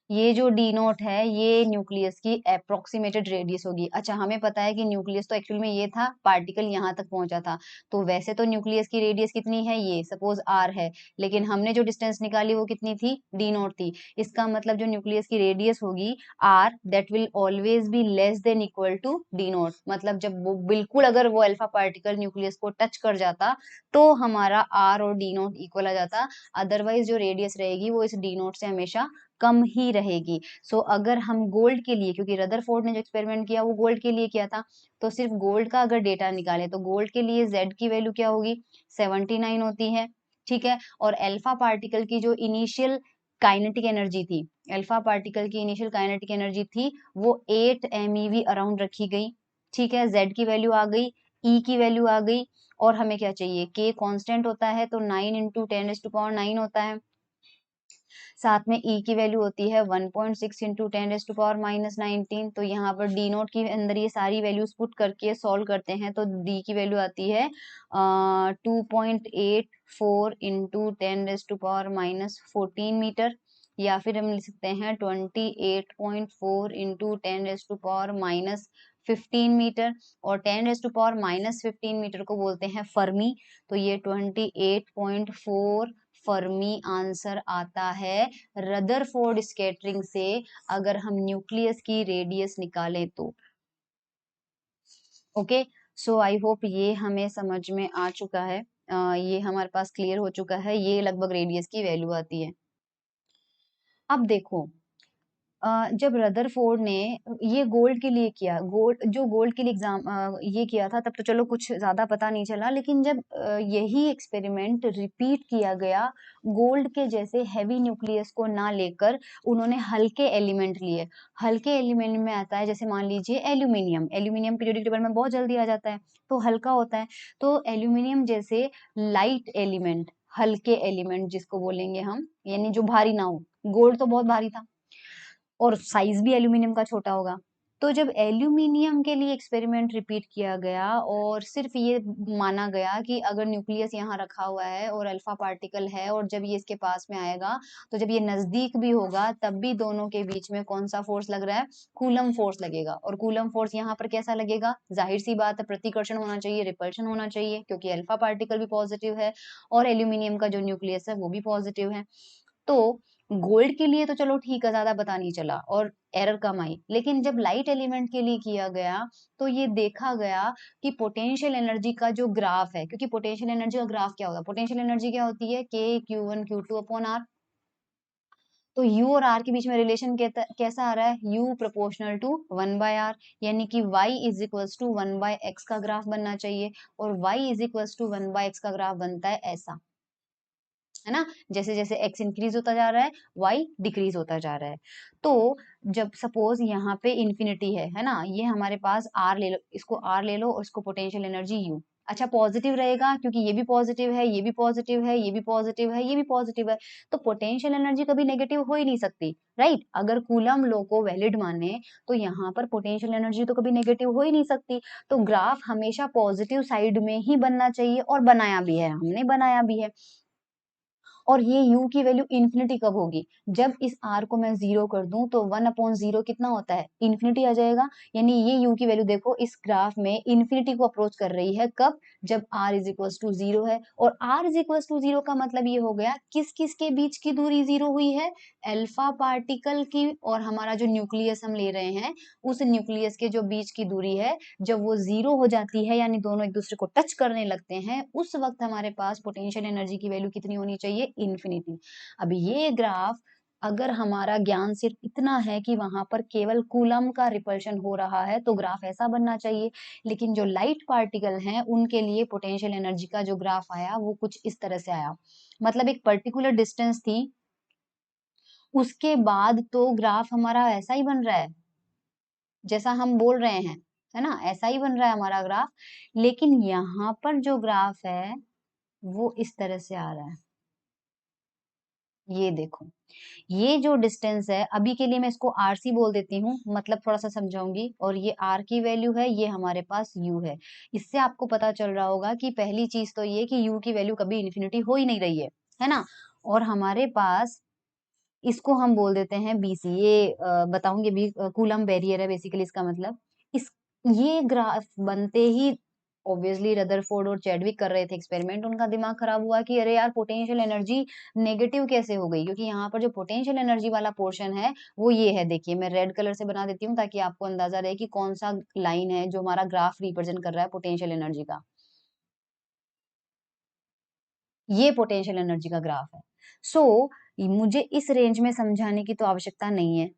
ये जो डी नोट है ये न्यूक्लियस की अप्रोक्सीमेटेड रेडियस होगी। अच्छा, हमें पता है कि न्यूक्लियस तो एक्चुअल में ये था, पार्टिकल यहाँ तक पहुंचा था, तो वैसे तो न्यूक्लियस की रेडियस कितनी है, ये सपोज आर है, लेकिन हमने जो डिस्टेंस निकाली वो कितनी थी, डी नोट थी। इसका मतलब जो न्यूक्लियस की रेडियस होगी R, that will always be less than equal to D naught. मतलब जब वो बिल्कुल अगर वो अल्फा पार्टिकल न्यूक्लियस को टच कर जाता तो हमारा आर और डी नोट इक्वल आ जाता, अदरवाइज जो रेडियस रहेगी वो इस डी नोट से हमेशा कम ही रहेगी। सो अगर हम गोल्ड के लिए, क्योंकि रदरफोर्ड ने जो एक्सपेरिमेंट किया वो गोल्ड के लिए किया था, तो सिर्फ गोल्ड का अगर डेटा निकाले तो गोल्ड के लिए Z की वैल्यू क्या होगी, 79 होती है, ठीक है। और अल्फा पार्टिकल की जो इनिशियल काइनेटिक एनर्जी थी, अल्फा पार्टिकल की इनिशियल काइनेटिक एनर्जी थी वो 8 MeV अराउंड रखी गई, ठीक है। Z की वैल्यू आ गई, E की वैल्यू आ गई, और हमें क्या चाहिए, K कांस्टेंट होता है तो 9 × 10⁹ होता है, साथ में E की वैल्यू होती है 1.6 × 10⁻19। तो यहाँ पर डी नोट के अंदर ये सारी वैल्यूज पुट करके सॉल्व करते हैं तो D की वैल्यू आती है 2.84 × 10⁻14 मीटर, या फिर हम लिख सकते हैं 28.4 × 10⁻15 मीटर, और 10⁻15 मीटर को बोलते हैं फर्मी। तो ये 28.4 फर्मी आंसर आता है रदरफोर्ड स्कैटरिंग से, अगर हम न्यूक्लियस की रेडियस निकालें तो। ओके, सो आई होप ये हमें समझ में आ चुका है, ये हमारे पास क्लियर हो चुका है, ये लगभग रेडियस की वैल्यू आती है। अब देखो, जब रदरफोर्ड ने ये गोल्ड के लिए किया, गोल्ड के लिए ये किया था, तब तो चलो कुछ ज़्यादा पता नहीं चला, लेकिन जब यही एक्सपेरिमेंट रिपीट किया गया गोल्ड के जैसे हेवी न्यूक्लियस को ना लेकर, उन्होंने हल्के एलिमेंट लिए। हल्के एलिमेंट में आता है, जैसे मान लीजिए एल्यूमीनियम, एल्यूमीनियम पीरियोडिक टेबल में बहुत जल्दी आ जाता है, तो हल्का होता है। तो एल्यूमीनियम जैसे लाइट एलिमेंट, हल्के एलिमेंट जिसको बोलेंगे हम, यानी जो भारी ना हो। गोल्ड तो बहुत भारी था और साइज भी एल्यूमीनियम का छोटा होगा। तो जब एल्यूमीनियम के लिए एक्सपेरिमेंट रिपीट किया गया और सिर्फ ये माना गया कि अगर न्यूक्लियस यहाँ रखा हुआ है और अल्फा पार्टिकल है और जब ये इसके पास में आएगा, तो जब ये नजदीक भी होगा तब भी दोनों के बीच में कौन सा फोर्स लग रहा है? कूलम फोर्स लगेगा। और कूलम फोर्स यहाँ पर कैसा लगेगा? जाहिर सी बात है, प्रतिकर्षण होना चाहिए, रिपल्शन होना चाहिए, क्योंकि अल्फा पार्टिकल भी पॉजिटिव है और एल्यूमिनियम का जो न्यूक्लियस है वो भी पॉजिटिव है। तो गोल्ड के लिए तो चलो ठीक है, ज़्यादा पता नहीं चला और एरर कम आई। लेकिन जब लाइट एलिमेंट के लिए किया गया, तो ये देखा गया कि पोटेंशियल एनर्जी का जो ग्राफ है, क्योंकि पोटेंशियल एनर्जी का ग्राफ क्या होगा? पोटेंशियल एनर्जी क्या होती है? K Q1 Q2 upon R। तो U और R के बीच में रिलेशन कैसा आ रहा है? U प्रोपोर्शनल टू 1/R, यानी कि Y is equals to 1/X का ग्राफ बनना चाहिए, और Y is equals to 1/X का ग्राफ बनता है ऐसा, है ना? जैसे जैसे x इंक्रीज होता जा रहा है, y डिक्रीज होता जा रहा है। तो जब सपोज यहाँ पे इंफिनिटी है ना? ये हमारे पास r ले लो, इसको r ले लो और इसको पोटेंशियल एनर्जी u। अच्छा, पॉजिटिव रहेगा क्योंकि ये भी पॉजिटिव है, ये भी पॉजिटिव है, ये भी पॉजिटिव है, ये भी पॉजिटिव है। तो पोटेंशियल एनर्जी कभी नेगेटिव हो ही नहीं सकती, राइट? अगर कूलम लॉ को वैलिड माने तो यहाँ पर पोटेंशियल एनर्जी तो कभी नेगेटिव हो ही नहीं सकती। तो ग्राफ हमेशा पॉजिटिव साइड में ही बनना चाहिए, और बनाया भी है, हमने बनाया भी है। और ये u की वैल्यू इन्फिनिटी कब होगी? जब इस r को मैं 0 कर दूं तो 1/0 कितना होता है? इन्फिनिटी आ जाएगा। यानी ये u की वैल्यू देखो इस ग्राफ में इन्फिनिटी को अप्रोच कर रही है, कब? जब r इज इक्वल टू 0 है। और r इज इक्वल टू 0 का मतलब ये हो गया, किस किस के बीच की दूरी 0 हुई है? अल्फा पार्टिकल की और हमारा जो न्यूक्लियस हम ले रहे हैं, उस न्यूक्लियस के जो बीच की दूरी है, जब वो 0 हो जाती है, यानी दोनों एक दूसरे को टच करने लगते हैं, उस वक्त हमारे पास पोटेंशियल एनर्जी की वैल्यू कितनी होनी चाहिए? इन्फिनिटी। अब ये ग्राफ, अगर हमारा ज्ञान सिर्फ इतना है कि वहां पर केवल कूलम का रिपल्शन हो रहा है, तो ग्राफ ऐसा बनना चाहिए। लेकिन जो लाइट पार्टिकल हैं, उनके लिए पोटेंशियल एनर्जी का जो ग्राफ आया वो कुछ इस तरह से आया। मतलब एक पर्टिकुलर डिस्टेंस थी, उसके बाद तो ग्राफ हमारा ऐसा ही बन रहा है जैसा हम बोल रहे हैं, है ना? ऐसा ही बन रहा है हमारा ग्राफ। लेकिन यहाँ पर जो ग्राफ है वो इस तरह से आ रहा है। ये देखो, ये जो डिस्टेंस है, अभी के लिए मैं इसको RC बोल देती हूँ, मतलब थोड़ा सा समझाऊंगी। और ये R की वैल्यू है, ये हमारे पास U है। इससे आपको पता चल रहा होगा कि पहली चीज तो ये कि U की वैल्यू कभी इन्फिनिटी हो ही नहीं रही है ना? और हमारे पास, इसको हम बोल देते हैं BC। ये बताऊंगी भी, कूलम बैरियर है बेसिकली इसका मतलब। इस ये ग्राफ बनते ही ऑब्वियसली रदरफोर्ड और चैडविक कर रहे थे एक्सपेरिमेंट, उनका दिमाग खराब हुआ कि अरे यार, पोटेंशियल एनर्जी नेगेटिव कैसे हो गई? क्योंकि यहाँ पर जो पोटेंशियल एनर्जी वाला पोर्शन है वो ये है। देखिए, मैं रेड कलर से बना देती हूँ ताकि आपको अंदाजा रहे कि कौन सा लाइन है जो हमारा ग्राफ रिप्रेजेंट कर रहा है पोटेंशियल एनर्जी का। ये पोटेंशियल एनर्जी का ग्राफ है। सो मुझे इस रेंज में समझाने की तो आवश्यकता नहीं है,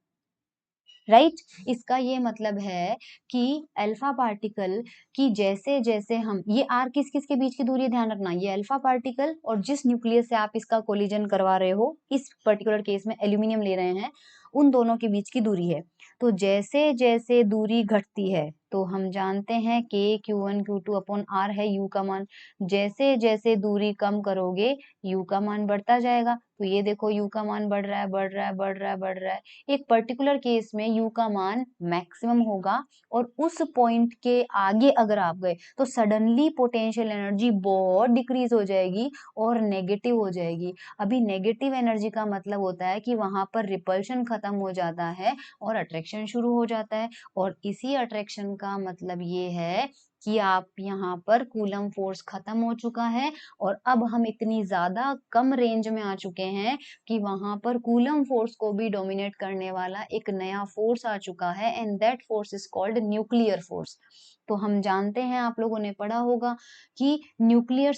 राइट? इसका ये मतलब है कि अल्फा पार्टिकल की जैसे जैसे हम, ये आर किस किस के बीच की दूरी है, ध्यान रखना, ये अल्फा पार्टिकल और जिस न्यूक्लियस से आप इसका कोलिजन करवा रहे हो, इस पर्टिकुलर केस में एल्यूमिनियम ले रहे हैं, उन दोनों के बीच की दूरी है। तो जैसे जैसे दूरी घटती है, तो हम जानते हैं K Q1 Q2 upon R है U का मान। जैसे जैसे दूरी कम करोगे, U का मान बढ़ता जाएगा। तो ये देखो, U का मान बढ़ रहा है, बढ़ रहा है, बढ़ रहा है, बढ़ रहा है। एक पर्टिकुलर केस में U का मान मैक्सिमम होगा, और उस पॉइंट के आगे अगर आप गए तो सडनली पोटेंशियल एनर्जी बहुत डिक्रीज हो जाएगी और नेगेटिव हो जाएगी। अभी नेगेटिव एनर्जी का मतलब होता है कि वहां पर रिपल्शन खत्म हो जाता है और अट्रैक्शन शुरू हो जाता है। और इसी अट्रैक्शन का मतलब ये है कि आप यहाँ पर कूलम फोर्स खत्म हो चुका है और अब हम इतनी ज्यादा कम रेंज में आ चुके हैं कि वहां पर कूलम फोर्स को भी डोमिनेट करने वाला एक नया फोर्स आ चुका है, and that force is called nuclear force. तो हम जानते हैं, आप लोगों ने पढ़ा होगा कि न्यूक्लियर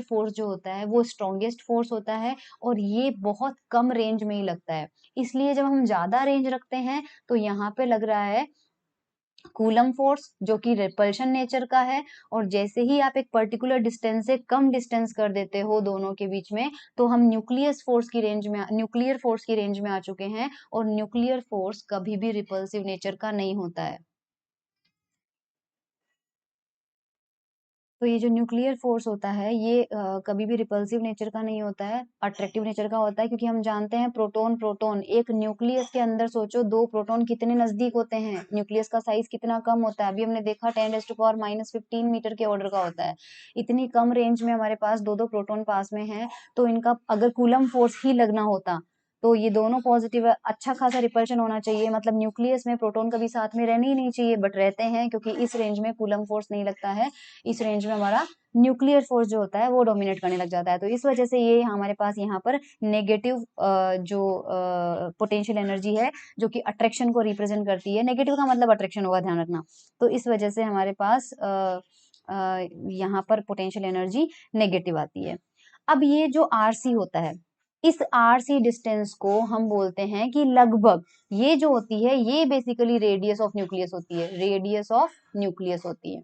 फोर्स जो होता है वो स्ट्रॉन्गेस्ट फोर्स होता है और ये बहुत कम रेंज में ही लगता है। इसलिए जब हम ज्यादा रेंज रखते हैं तो यहाँ पे लग रहा है कूलम फोर्स जो कि रिपल्शन नेचर का है, और जैसे ही आप एक पर्टिकुलर डिस्टेंस से कम डिस्टेंस कर देते हो दोनों के बीच में, तो हम न्यूक्लियर फोर्स की रेंज में आ चुके हैं, और न्यूक्लियर फोर्स कभी भी रिपल्सिव नेचर का नहीं होता है। तो ये जो न्यूक्लियर फोर्स होता है ये कभी भी रिपल्सिव नेचर का नहीं होता है, अट्रैक्टिव नेचर का होता है, क्योंकि हम जानते हैं प्रोटॉन प्रोटॉन एक न्यूक्लियस के अंदर, सोचो दो प्रोटॉन कितने नजदीक होते हैं, न्यूक्लियस का साइज कितना कम होता है, अभी हमने देखा 10⁻⁻15 मीटर के ऑर्डर का होता है। इतनी कम रेंज में हमारे पास दो दो प्रोटॉन पास में है, तो इनका अगर कूलम फोर्स ही लगना होता तो ये दोनों पॉजिटिव है, अच्छा खासा रिपल्शन होना चाहिए, मतलब न्यूक्लियस में प्रोटॉन कभी साथ में रहने ही नहीं चाहिए, बट रहते हैं, क्योंकि इस रेंज में कूलम फोर्स नहीं लगता है, इस रेंज में हमारा न्यूक्लियर फोर्स जो होता है वो डोमिनेट करने लग जाता है। तो इस वजह से ये हमारे पास यहाँ पर नेगेटिव जो पोटेंशियल एनर्जी है जो कि अट्रैक्शन को रिप्रेजेंट करती है, नेगेटिव का मतलब अट्रैक्शन होगा, ध्यान रखना। तो इस वजह से हमारे पास यहाँ पर पोटेंशियल एनर्जी नेगेटिव आती है। अब ये जो आरसी होता है, इस आरसी डिस्टेंस को हम बोलते हैं कि लगभग, ये जो होती है ये बेसिकली रेडियस ऑफ न्यूक्लियस होती है, रेडियस ऑफ न्यूक्लियस होती है,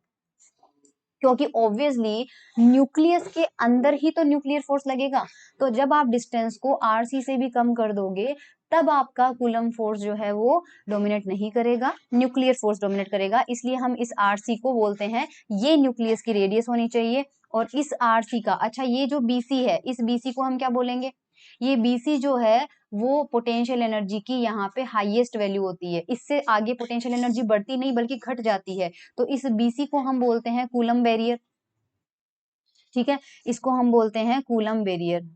क्योंकि ऑब्वियसली न्यूक्लियस के अंदर ही तो न्यूक्लियर फोर्स लगेगा। तो जब आप डिस्टेंस को आरसी से भी कम कर दोगे तब आपका कूलम फोर्स जो है वो डोमिनेट नहीं करेगा, न्यूक्लियर फोर्स डोमिनेट करेगा। इसलिए हम इस आरसी को बोलते हैं, ये न्यूक्लियस की रेडियस होनी चाहिए, और इस आरसी का, अच्छा ये जो बीसी है, इस बीसी को हम क्या बोलेंगे, ये बीसी जो है वो पोटेंशियल एनर्जी की यहाँ पे हाईएस्ट वैल्यू होती है, इससे आगे पोटेंशियल एनर्जी बढ़ती नहीं बल्कि घट जाती है। तो इस बीसी को हम बोलते हैं कूलम बैरियर, ठीक है, इसको हम बोलते हैं coulomb barrier,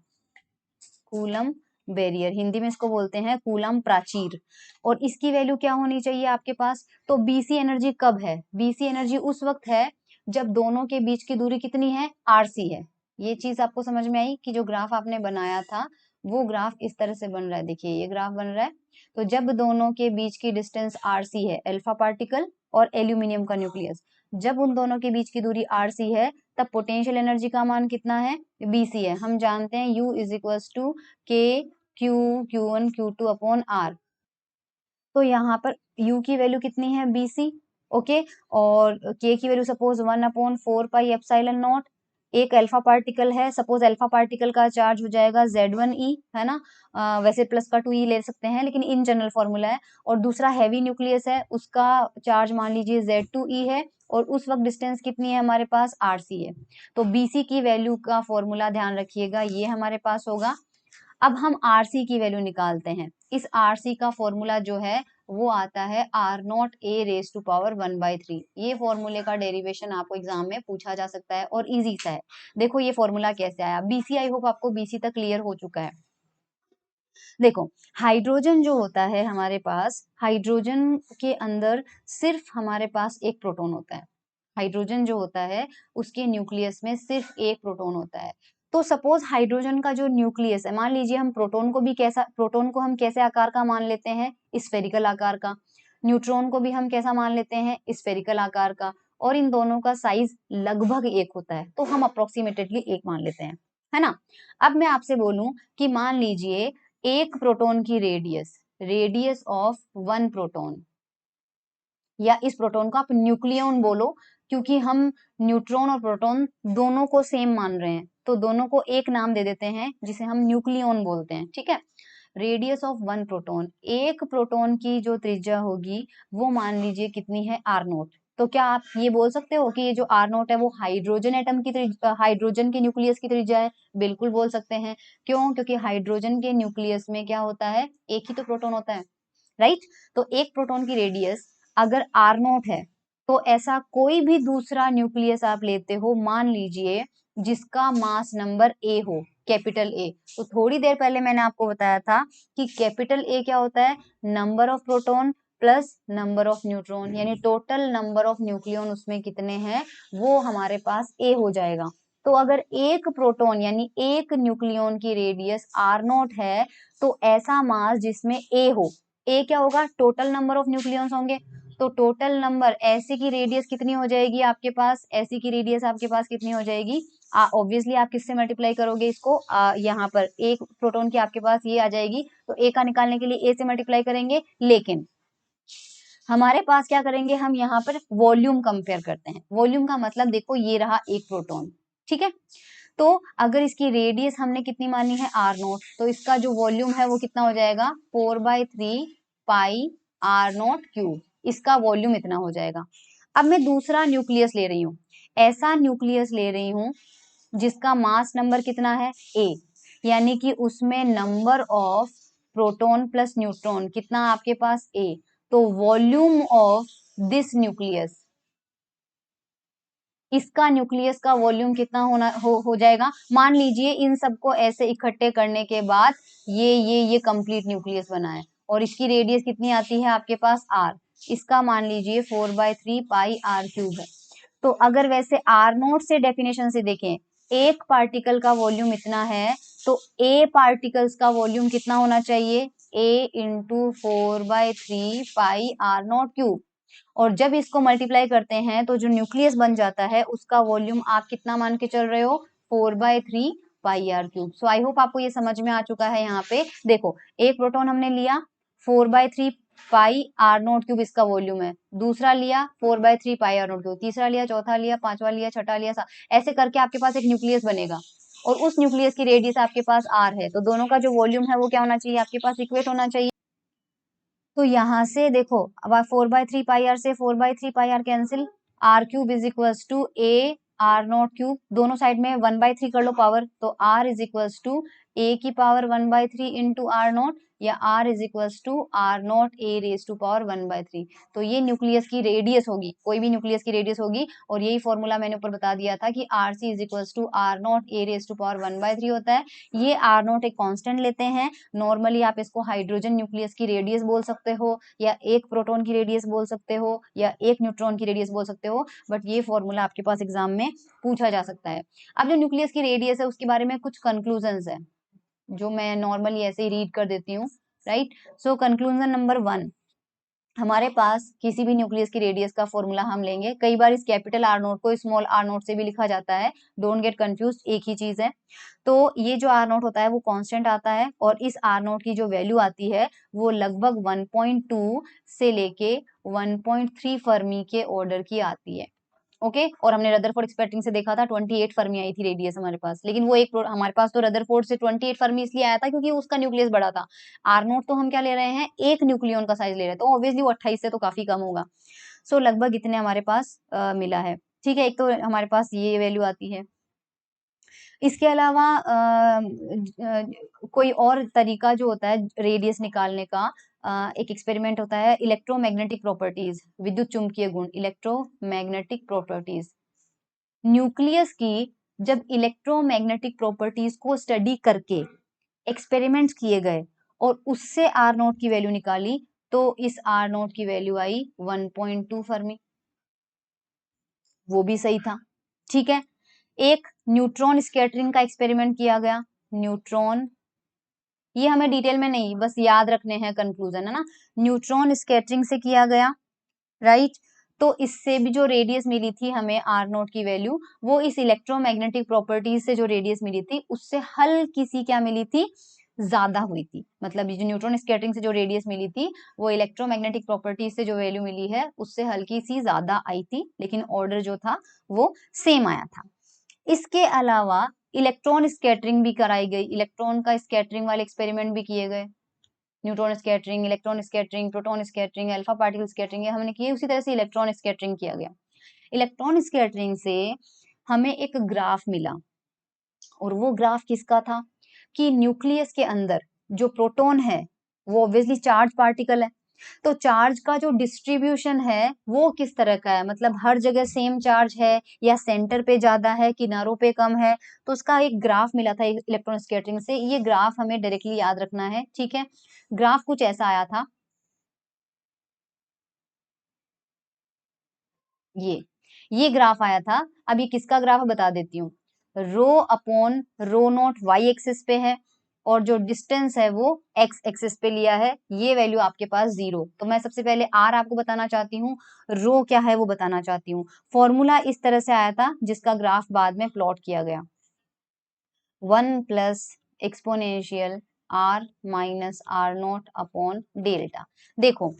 coulomb barrier, Hindi में इसको बोलते हैं कूलम प्राचीर। और इसकी वैल्यू क्या होनी चाहिए आपके पास, तो बीसी एनर्जी कब है, बीसी एनर्जी उस वक्त है जब दोनों के बीच की दूरी कितनी है, आरसी है। ये चीज आपको समझ में आई कि जो ग्राफ आपने बनाया था वो ग्राफ इस तरह से बन रहा है, देखिए ये ग्राफ बन रहा है। तो जब दोनों के बीच की डिस्टेंस आरसी है, अल्फा पार्टिकल और एल्यूमिनियम का न्यूक्लियस, जब उन दोनों के बीच की दूरी आरसी है तब पोटेंशियल एनर्जी का मान कितना है, बीसी है। हम जानते हैं U is equal to K Q Q1 Q2 upon R. तो यहाँ पर U की वैल्यू कितनी है, बीसी, ओके, और K की value suppose 1/4 pi epsilon naught. एक अल्फा पार्टिकल है, सपोज अल्फा पार्टिकल का चार्ज हो जाएगा Z1e, है ना, वैसे प्लस का 2e ले सकते हैं लेकिन इन जनरल फॉर्मूला है। और दूसरा हैवी न्यूक्लियस है, उसका चार्ज मान लीजिए Z2e है, और उस वक्त डिस्टेंस कितनी है हमारे पास, आरसी है। तो बीसी की वैल्यू का फॉर्मूला ध्यान रखिएगा, ये हमारे पास होगा। अब हम आरसी की वैल्यू निकालते हैं। इस आरसी का फॉर्मूला जो है वो आता है R0a⁻⁴। ये फॉर्मूले का डेरिवेशन आपको एग्जाम में पूछा जा सकता है और इजी सा है। देखो ये फॉर्मूला कैसे आया, बीसी, आई होप आपको बीसी तक क्लियर हो चुका है। देखो हाइड्रोजन जो होता है हमारे पास, हाइड्रोजन के अंदर सिर्फ हमारे पास एक प्रोटॉन होता है। हाइड्रोजन जो होता है उसके न्यूक्लियस में सिर्फ एक प्रोटॉन होता है। तो सपोज हाइड्रोजन का जो न्यूक्लियस है, मान लीजिए हम प्रोटॉन को हम कैसे आकार का मान लेते हैं, स्फेरिकल आकार का। न्यूट्रॉन को भी हम कैसा मान लेते हैं, स्फेरिकल आकार का। और इन दोनों का साइज लगभग एक होता है, तो हम अप्रोक्सीमेटली एक मान लेते हैं, है ना। अब मैं आपसे बोलूं कि मान लीजिए एक प्रोटॉन की रेडियस ऑफ वन प्रोटॉन, या इस प्रोटॉन को आप न्यूक्लियन बोलो, क्योंकि हम न्यूट्रॉन और प्रोटॉन दोनों को सेम मान रहे हैं, तो दोनों को एक नाम दे देते हैं जिसे हम न्यूक्लियन बोलते हैं, ठीक है। रेडियस ऑफ वन प्रोटॉन, एक प्रोटॉन की जो त्रिज्या होगी वो मान लीजिए कितनी है, R0। तो क्या आप ये बोल सकते हो कि ये जो R0 है वो हाइड्रोजन एटम की हाइड्रोजन के न्यूक्लियस की त्रिज्या है, बिल्कुल बोल सकते हैं। क्यों, क्योंकि हाइड्रोजन के न्यूक्लियस में क्या होता है, एक ही तो प्रोटॉन होता है, राइट। तो एक प्रोटॉन की रेडियस अगर R0 है, तो ऐसा कोई भी दूसरा न्यूक्लियस आप लेते हो, मान लीजिए जिसका मास नंबर A हो, कैपिटल A। तो थोड़ी देर पहले मैंने आपको बताया था कि कैपिटल A क्या होता है, number of proton plus number of neutron, यानी टोटल नंबर ऑफ न्यूक्लियन उसमें कितने हैं वो हमारे पास ए हो जाएगा। तो अगर एक प्रोटॉन यानी एक न्यूक्लियन की रेडियस r0 है तो ऐसा मास जिसमें ए हो, ए क्या होगा, टोटल नंबर ऑफ न्यूक्लियंस होंगे, तो टोटल नंबर ऐसे की रेडियस कितनी हो जाएगी आपके पास, ऐसी की रेडियस आपके पास कितनी हो जाएगी, ऑब्वियसली आप किससे मल्टीप्लाई करोगे इसको, यहाँ पर एक प्रोटॉन की आपके पास ये आ जाएगी, तो ए का निकालने के लिए ए से मल्टीप्लाई करेंगे, लेकिन हमारे पास क्या करेंगे, हम यहाँ पर वॉल्यूम कंपेयर करते हैं। वॉल्यूम का मतलब देखो ये रहा एक प्रोटॉन, ठीक है, तो अगर इसकी रेडियस हमने कितनी मानी है r0, तो इसका जो वॉल्यूम है वो कितना हो जाएगा 4/3 पाई r0 क्यूब, इसका वॉल्यूम इतना हो जाएगा। अब मैं दूसरा न्यूक्लियस ले रही हूँ, ऐसा न्यूक्लियस ले रही हूँ जिसका मास नंबर कितना है a, यानी कि उसमें number of proton plus neutron कितना आपके पास a, तो वॉल्यूम ऑफ दिस न्यूक्लियस, इसका न्यूक्लियस का वॉल्यूम कितना हो जाएगा, मान लीजिए इन सबको ऐसे इकट्ठे करने के बाद ये कंप्लीट न्यूक्लियस बना है और इसकी रेडियस कितनी आती है आपके पास r, इसका मान लीजिए 4/3 पाई r क्यूब है। तो अगर वैसे r0 से डेफिनेशन से देखें एक पार्टिकल का वॉल्यूम इतना है, तो a पार्टिकल्स का वॉल्यूम कितना होना चाहिए, a into 4/3 pi r0 cube, और जब इसको मल्टीप्लाई करते हैं तो जो न्यूक्लियस बन जाता है उसका वॉल्यूम आप कितना मान के चल रहे हो, 4/3 पाई r cube. So I hope आपको ये समझ में आ चुका है। यहाँ पे देखो एक प्रोटॉन हमने लिया 4/3 पाई r0 क्यूब इसका वॉल्यूम है, दूसरा लिया 4/3 पाई r0 क्यूब, तीसरा लिया, चौथा लिया, पांचवा लिया, छठा लिया, ऐसे करके आपके पास एक न्यूक्लियस बनेगा और उस न्यूक्लियस की रेडियस आपके पास r है, तो दोनों का जो वॉल्यूम है वो क्या होना चाहिए आपके पास, इक्वेट होना चाहिए। तो यहाँ से देखो अब 4/3 पाई आर से 4/3 pi r cancel, r cube is equals to a r0 cube, दोनों साइड में 1/3 कर लो पावर, तो r is equals to a की पावर 1/3 इंटू r0, या r is equals to r0 a raise to power 1/3। तो ये न्यूक्लियस की रेडियस होगी, कोई भी न्यूक्लियस की रेडियस होगी, और यही फॉर्मूला मैंने ऊपर बता दिया था कि rc is equals to r0 a raise to power 1/3 होता है। ये r0 एक कांस्टेंट लेते हैं, नॉर्मली आप इसको हाइड्रोजन न्यूक्लियस की रेडियस बोल सकते हो, या एक प्रोटॉन की रेडियस बोल सकते हो, या एक न्यूट्रॉन की रेडियस बोल सकते हो, बट ये फॉर्मूला आपके पास एग्जाम में पूछा जा सकता है। अब जो न्यूक्लियस की रेडियस है उसके बारे में कुछ कंक्लूजन्स है जो मैं नॉर्मली ऐसे ही रीड कर देती हूँ, राइट। सो कंक्लूजन नंबर 1, हमारे पास किसी भी न्यूक्लियस की रेडियस का फॉर्मूला हम लेंगे, कई बार इस कैपिटल r0 को स्मॉल r0 से भी लिखा जाता है, डोंट गेट कंफ्यूज, एक ही चीज है। तो ये जो r0 होता है वो कांस्टेंट आता है, और इस r0 की जो वैल्यू आती है वो लगभग 1.2 से लेके 1.3 फर्मी के ऑर्डर की आती है, ओके। और हमने रदरफोर्ड एक्सपेक्टिंग से देखा था 28 फर्मी आई थी रेडियस हमारे पास, लेकिन वो एक हमारे पास तो रदरफोर्ड से 28 फर्मी इसलिए आया था क्योंकि उसका न्यूक्लियस बड़ा था। r0 तो हम क्या ले रहे हैं, एक न्यूक्लियन का साइज ले रहे हैं, तो ऑब्वियसली वो 28 से तो काफी कम होगा। सो लगभग इतने हमारे पास मिला है, ठीक है। एक तो हमारे पास ये वैल्यू आती है, इसके अलावा कोई और तरीका जो होता है रेडियस निकालने का, एक एक्सपेरिमेंट होता है इलेक्ट्रोमैग्नेटिक प्रॉपर्टीज, विद्युत चुंबकीय गुण, इलेक्ट्रोमैग्नेटिक प्रॉपर्टीज। न्यूक्लियस की जब इलेक्ट्रोमैग्नेटिक प्रॉपर्टीज को स्टडी करके एक्सपेरिमेंट्स किए गए और उससे r0 की वैल्यू निकाली, तो इस r0 की वैल्यू आई 1.2 फर्मी, वो भी सही था, ठीक है। एक न्यूट्रॉन स्कैटरिंग का एक्सपेरिमेंट किया गया, न्यूट्रॉन, ये हमें डिटेल में नहीं बस याद रखने हैं कंक्लूजन, है ना, न्यूट्रॉन स्कैटरिंग से किया गया, राइट। तो इससे भी जो रेडियस मिली थी हमें r0 की वैल्यू, वो इस इलेक्ट्रोमैग्नेटिक प्रॉपर्टीज से जो रेडियस मिली थी उससे हल्की सी क्या मिली थी, ज्यादा हुई थी। मतलब ये जो न्यूट्रॉन स्कैटरिंग से जो रेडियस मिली थी वो इलेक्ट्रोमैग्नेटिक प्रॉपर्टीज से जो वैल्यू मिली है उससे हल्की सी ज्यादा आई थी, लेकिन ऑर्डर जो था वो सेम आया था। इसके अलावा इलेक्ट्रॉन स्कैटरिंग भी कराई गई, इलेक्ट्रॉन का स्कैटरिंग वाले एक्सपेरिमेंट भी किए गए, neutron scattering, electron scattering, proton scattering, alpha particle scattering हमने किए, उसी तरह से इलेक्ट्रॉन स्कैटरिंग किया गया। इलेक्ट्रॉन स्कैटरिंग से हमें एक ग्राफ मिला, और वो ग्राफ किसका था कि न्यूक्लियस के अंदर जो प्रोटॉन है वो ऑब्वियसली चार्ज पार्टिकल है, तो चार्ज का जो डिस्ट्रीब्यूशन है वो किस तरह का है, मतलब हर जगह सेम चार्ज है या सेंटर पे ज्यादा है, किनारों पे कम है। तो उसका एक ग्राफ मिला था इलेक्ट्रॉन स्कैटरिंग से, ये ग्राफ हमें डायरेक्टली याद रखना है, ठीक है। ग्राफ कुछ ऐसा आया था, ये ग्राफ आया था। अब ये किसका ग्राफ बता देती हूँ, rho upon rho naught Y axis पे है और जो डिस्टेंस है वो एक्स एक्सिस पे लिया है, ये वैल्यू आपके पास 0। तो मैं सबसे पहले आर आपको बताना चाहती हूँ, रो क्या है वो बताना चाहती हूँ। फॉर्मूला इस तरह से आया था जिसका ग्राफ बाद में प्लॉट किया गया, 1 plus exponential R minus R naught upon delta. देखो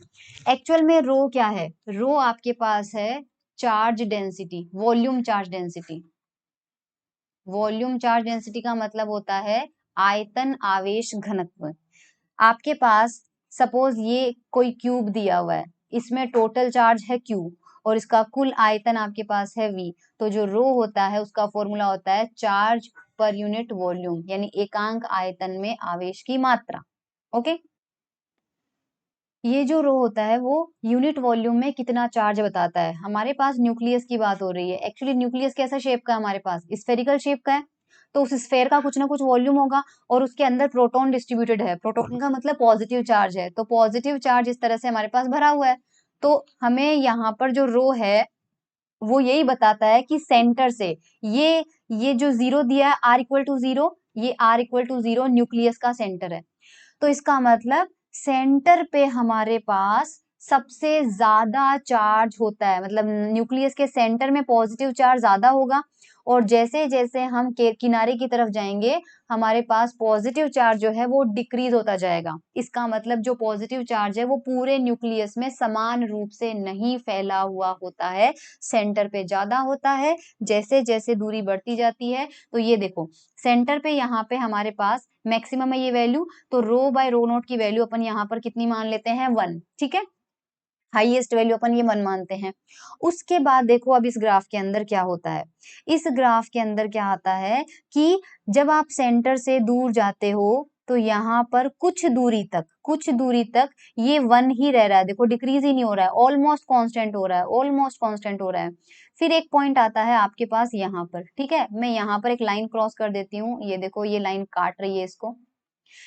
एक्चुअल में रो क्या है, रो आपके पास है charge density, volume charge density. Volume charge density का मतलब होता है आयतन आवेश घनत्व। आपके पास सपोज ये कोई क्यूब दिया हुआ है, इसमें टोटल चार्ज है Q और इसका कुल आयतन आपके पास है V। तो जो रो होता है उसका फॉर्मूला होता है चार्ज पर यूनिट वॉल्यूम, यानी एकांक आयतन में आवेश की मात्रा। ओके, ये जो रो होता है वो यूनिट वॉल्यूम में कितना चार्ज बताता है। हमारे पास न्यूक्लियस की बात हो रही है, एक्चुअली न्यूक्लियस कैसा शेप का है हमारे पास, स्फेरिकल शेप का है। तो उस स्फेयर का कुछ ना कुछ वॉल्यूम होगा और उसके अंदर प्रोटॉन डिस्ट्रीब्यूटेड है, प्रोटॉन का मतलब पॉजिटिव चार्ज है, तो पॉजिटिव चार्ज इस तरह से हमारे पास भरा हुआ है। तो हमें यहाँ पर जो रो है वो यही बताता है कि सेंटर से ये जो 0 दिया है r इक्वल टू 0, ये r इक्वल टू 0 न्यूक्लियस का सेंटर है। तो इसका मतलब सेंटर पे हमारे पास सबसे ज्यादा चार्ज होता है, मतलब न्यूक्लियस के सेंटर में पॉजिटिव चार्ज ज्यादा होगा और जैसे जैसे हम किनारे की तरफ जाएंगे हमारे पास पॉजिटिव चार्ज जो है वो डिक्रीज होता जाएगा। इसका मतलब जो पॉजिटिव चार्ज है वो पूरे न्यूक्लियस में समान रूप से नहीं फैला हुआ होता है, सेंटर पे ज्यादा होता है जैसे जैसे दूरी बढ़ती जाती है। तो ये देखो सेंटर पे यहाँ पे हमारे पास मैक्सिमम है ये वैल्यू, तो रो बाय रो नोट की वैल्यू अपन यहाँ पर कितनी मान लेते हैं 1, ठीक है, हाईएस्ट वैल्यू अपन ये 1 मानते हैं। उसके बाद देखो अब इस ग्राफ के अंदर क्या होता है, इस ग्राफ के अंदर क्या आता है कि जब आप सेंटर से दूर जाते हो तो यहाँ पर कुछ दूरी तक ये 1 ही रह रहा है, देखो डिक्रीज ही नहीं हो रहा है, ऑलमोस्ट कांस्टेंट हो रहा है, ऑलमोस्ट कांस्टेंट हो रहा है। फिर एक पॉइंट आता है आपके पास यहाँ पर, ठीक है, मैं यहाँ पर एक लाइन क्रॉस कर देती हूँ, ये देखो ये लाइन काट रही है इसको,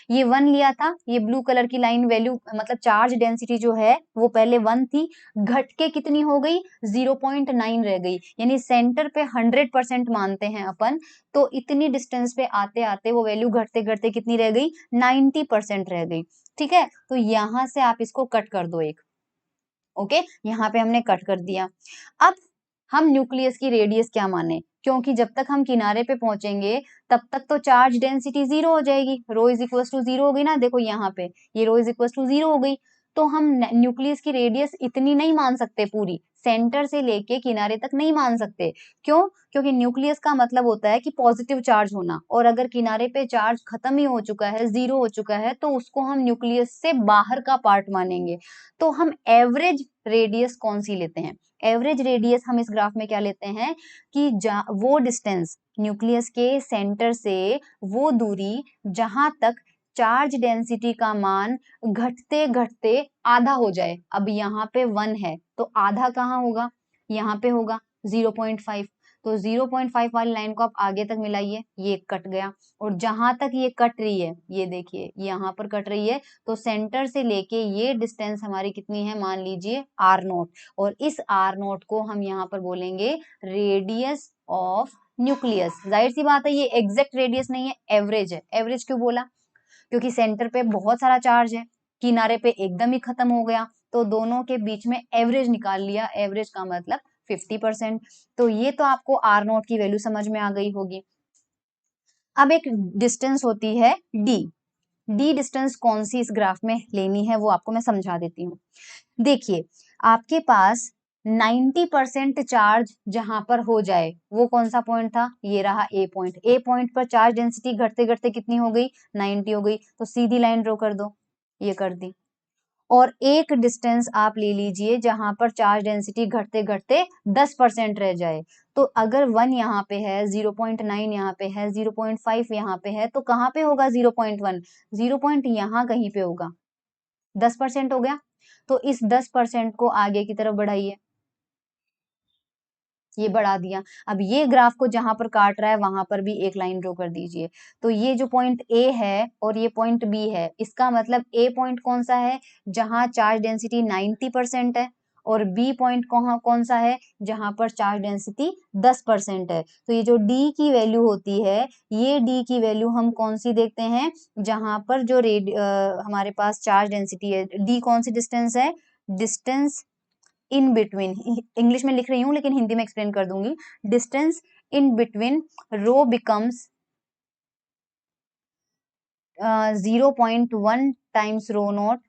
ये 1 लिया था, ये ब्लू कलर की लाइन वैल्यू मतलब चार्ज डेंसिटी जो है वो पहले 1 थी, घट के कितनी हो गई 0.9 रह गई, यानी सेंटर पे 100% मानते हैं अपन, तो इतनी डिस्टेंस पे आते आते वो वैल्यू घटते घटते कितनी रह गई 90% रह गई। ठीक है, तो यहां से आप इसको कट कर दो एक, ओके, यहाँ पे हमने कट कर दिया। अब हम न्यूक्लियस की रेडियस क्या माने, क्योंकि जब तक हम किनारे पे पहुंचेंगे तब तक तो चार्ज डेंसिटी 0 हो जाएगी, रो इज इक्वल टू 0 हो गई ना, देखो यहाँ पे ये रो इज इक्वल टू 0 हो गई। तो हम न्यूक्लियस की रेडियस इतनी नहीं मान सकते, पूरी सेंटर से लेके किनारे तक नहीं मान सकते। क्यों? क्योंकि न्यूक्लियस का मतलब होता है कि पॉजिटिव चार्ज होना, और अगर किनारे पे चार्ज खत्म ही हो चुका है, 0 हो चुका है, तो उसको हम न्यूक्लियस से बाहर का पार्ट मानेंगे। तो हम एवरेज रेडियस कौन सी लेते हैं, एवरेज रेडियस हम इस ग्राफ में क्या लेते हैं कि वो डिस्टेंस न्यूक्लियस के सेंटर से वो दूरी जहां तक चार्ज डेंसिटी का मान घटते घटते आधा हो जाए। अब यहाँ पे 1 है तो आधा कहाँ होगा, यहाँ पे होगा 0.5, तो 0.5 वाली लाइन को आप आगे तक मिलाइए, ये कट गया, और जहां तक ये कट रही है ये देखिए यहाँ पर कट रही है, तो सेंटर से लेके ये डिस्टेंस हमारी कितनी है, मान लीजिए r0, और इस r0 को हम यहाँ पर बोलेंगे रेडियस ऑफ न्यूक्लियस। जाहिर सी बात है ये एग्जैक्ट रेडियस नहीं है, एवरेज है। एवरेज क्यों बोला, क्योंकि सेंटर पे बहुत सारा चार्ज है, किनारे पे एकदम ही खत्म हो गया, तो दोनों के बीच में एवरेज निकाल लिया, एवरेज का मतलब 50%। तो ये तो आपको आर नोट की वैल्यू समझ में आ गई होगी। अब एक डिस्टेंस होती है डी, डी डिस्टेंस कौन सी इस ग्राफ में लेनी है वो आपको मैं समझा देती हूँ। देखिए आपके पास 90% चार्ज जहां पर हो जाए वो कौन सा पॉइंट था, ये रहा ए पॉइंट, ए पॉइंट पर चार्ज डेंसिटी घटते घटते कितनी हो गई 90 हो गई, तो सीधी लाइन ड्रॉ कर दो, ये कर दी। और एक डिस्टेंस आप ले लीजिए जहां पर चार्ज डेंसिटी घटते घटते 10% रह जाए, तो अगर 1 यहाँ पे है, 0.9 यहाँ पे है, 0.5 यहाँ पे है, तो कहाँ पे होगा 0.1, 0 पॉइंट यहाँ कहीं पे होगा, 10% हो गया, तो इस 10% को आगे की तरफ बढ़ाइए, ये बढ़ा दिया। अब ये ग्राफ को जहां पर काट रहा है वहां पर भी एक लाइन ड्रॉ कर दीजिए, तो ये जो पॉइंट ए है और ये पॉइंट बी है, इसका मतलब ए पॉइंट कौन सा है, जहां चार्ज डेंसिटी 90% है, और बी पॉइंट कौन सा है, जहां पर चार्ज डेंसिटी 10% है। तो ये जो डी की वैल्यू होती है, ये डी की वैल्यू हम कौन सी देखते हैं, जहां पर जो हमारे पास चार्ज डेंसिटी है, डी कौन सी डिस्टेंस है, डिस्टेंस इन बिटवीन, इंग्लिश में लिख रही हूँ लेकिन हिंदी में एक्सप्लेन कर दूंगी, distance in between rho becomes 0.1 times rho naught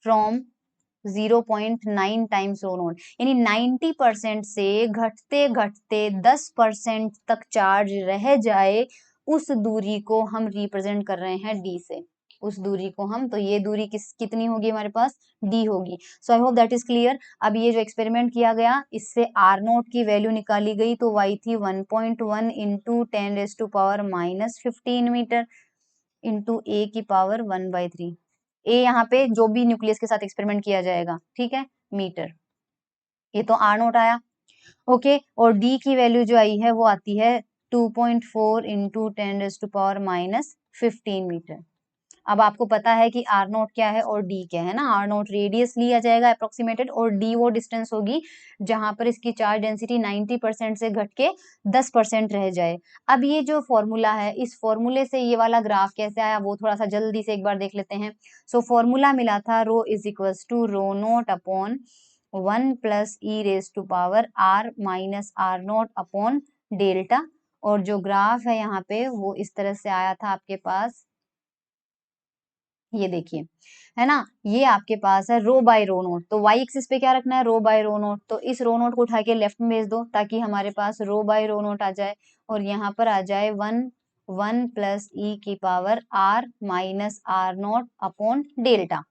from 0.9 times rho naught, यानी 90% से घटते घटते 10% तक चार्ज रह जाए, उस दूरी को हम रिप्रेजेंट कर रहे हैं डी से, उस दूरी को हम, तो ये दूरी कितनी होगी हमारे पास, डी होगी। So I hope that is clear. अब ये जो एक्सपेरिमेंट किया गया, इससे आर नोट की वैल्यू निकाली गई, तो वाई थी 1.1 इंटू 10⁻⁻15 मीटर इंटू ए की पावर 1/3। ए यहाँ पे जो भी न्यूक्लियस के साथ एक्सपेरिमेंट किया जाएगा, ठीक है, मीटर, ये तो आर नोट आया, ओके। और डी की वैल्यू जो आई है वो आती है 2.4 इंटू 10⁻⁻15 मीटर। अब आपको पता है कि आर नोट क्या है और डी क्या है ना, आर नोट रेडियस लिया जाएगा अप्रोक्सीमेटेड, और डी वो डिस्टेंस होगी जहां पर इसकी चार्ज डेंसिटी 90% से घट के 10% रह जाए। अब ये जो फॉर्मूला है, इस फॉर्मूले से ये वाला ग्राफ कैसे आया वो थोड़ा सा जल्दी से एक बार देख लेते हैं। सो फॉर्मूला मिला था rho is equals to rho not upon 1 plus e raise to power are minus are note upon delta, और जो ग्राफ है यहाँ पे वो इस तरह से आया था आपके पास, ये देखिए, है ना, ये आपके पास है रो बाय रो नोट, तो वाई एक्सिस पे क्या रखना है, रो बाय रो नोट, तो इस रो नोट को उठा के लेफ्ट में भेज दो ताकि हमारे पास रो बाय रो नोट आ जाए, और यहाँ पर आ जाए 1 प्लस ई की power are minus are note upon delta.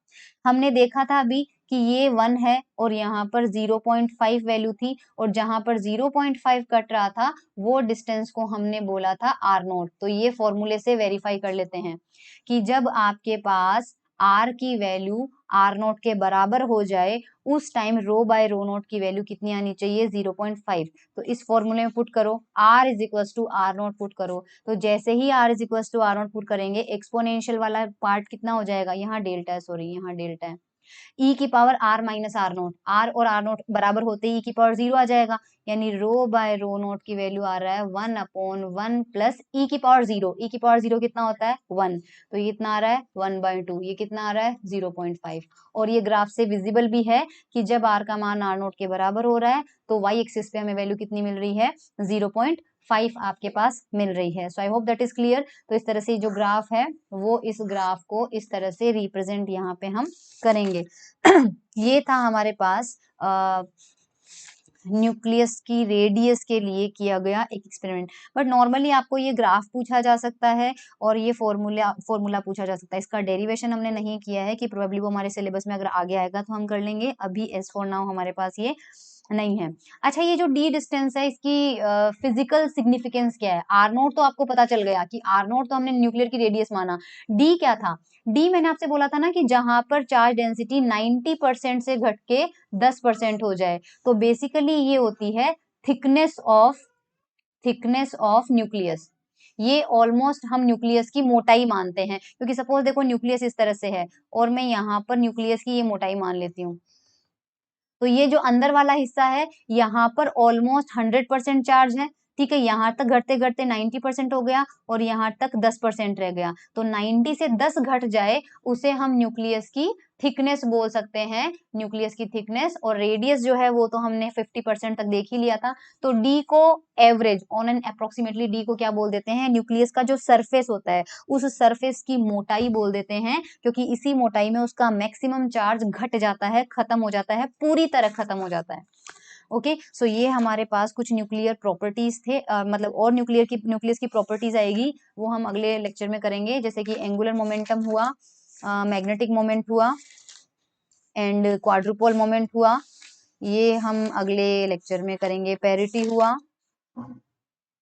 हमने देखा था अभी कि ये 1 है और यहाँ पर 0.5 वैल्यू थी, और जहां पर 0.5 कट रहा था वो डिस्टेंस को हमने बोला था आर नोट। तो ये फॉर्मूले से वेरीफाई कर लेते हैं कि जब आपके पास आर की वैल्यू आर नोट के बराबर हो जाए, उस टाइम रो बाय रो नोट की वैल्यू कितनी आनी चाहिए, 0.5। तो इस फॉर्मूले में पुट करो, r is equal to r not put करो, तो जैसे ही r is equal to r not put करेंगे, एक्सपोनेंशियल वाला पार्ट कितना हो जाएगा, यहाँ डेल्टा है, सॉरी यहाँ डेल्टा है, ई की power are minus are naught, R और आर नोट बराबर होते ही ई की पावर 0 आ जाएगा, यानी रो बाय रो नोट की वैल्यू आ रहा है 1/1 प्लस ई की पावर 0, ई की पावर 0 कितना होता है 1, तो ये कितना आ रहा है 1/2, ये कितना आ रहा है 0.5। और ये ग्राफ से विजिबल भी है कि जब आर का मान आर नोट के बराबर हो रहा है तो वाई एक्सिस पे हमें वैल्यू कितनी मिल रही है, 0.5 आपके पास मिल रही है। So I hope that is clear. तो इस तरह से जो ग्राफ है वो इस ग्राफ को इस तरह से रिप्रेजेंट यहाँ पे हम करेंगे। ये था हमारे पास न्यूक्लियस की रेडियस के लिए किया गया एक एक्सपेरिमेंट। बट नॉर्मली आपको ये ग्राफ पूछा जा सकता है और ये फॉर्मूला पूछा जा सकता है। इसका डेरिवेशन हमने नहीं किया है कि प्रोबेबली वो हमारे सिलेबस में अगर आगे आएगा तो हम कर लेंगे, अभी एज फॉर नाउ हमारे पास ये नहीं है। अच्छा, ये जो डी डिस्टेंस है इसकी फिजिकल सिग्निफिकेंस क्या है, आर नोट तो आपको पता चल गया कि आर नोट तो हमने न्यूक्लियर की रेडियस माना, डी क्या था, डी मैंने आपसे बोला था ना कि जहां पर चार्ज डेंसिटी 90% से घट के 10% हो जाए, तो बेसिकली ये होती है थिकनेस ऑफ न्यूक्लियस। ये ऑलमोस्ट हम न्यूक्लियस की मोटाई मानते हैं, क्योंकि सपोज देखो न्यूक्लियस इस तरह से है और मैं यहाँ पर न्यूक्लियस की ये मोटाई मान लेती हूँ, तो ये जो अंदर वाला हिस्सा है यहाँ पर ऑलमोस्ट 100% चार्ज है, ठीक है, यहाँ तक घटते घटते 90% हो गया और यहाँ तक 10% रह गया, तो 90 से 10 घट जाए उसे हम न्यूक्लियस की थिकनेस बोल सकते हैं, न्यूक्लियस की थिकनेस। और रेडियस जो है वो तो हमने 50% तक देख ही लिया था, तो डी को average on an approximately D को क्या बोल देते हैं, न्यूक्लियस का जो सरफेस होता है उस सरफेस की मोटाई बोल देते हैं, क्योंकि इसी मोटाई में उसका मैक्सिमम चार्ज घट जाता है, खत्म हो जाता है, पूरी तरह खत्म हो जाता है। ओके, सो ये हमारे पास कुछ न्यूक्लियर प्रॉपर्टीज थे, मतलब और न्यूक्लियस की प्रॉपर्टीज आएगी वो हम अगले लेक्चर में करेंगे, जैसे कि एंगुलर मोमेंटम हुआ, मैग्नेटिक मोमेंट हुआ एंड क्वाड्रुपोल मोमेंट हुआ, ये हम अगले लेक्चर में करेंगे। पेरिटी हुआ,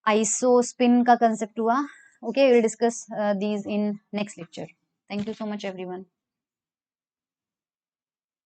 आइसोस्पिन का कंसेप्ट हुआ। Okay, will discuss these in next lecture. Thank you so much everyone.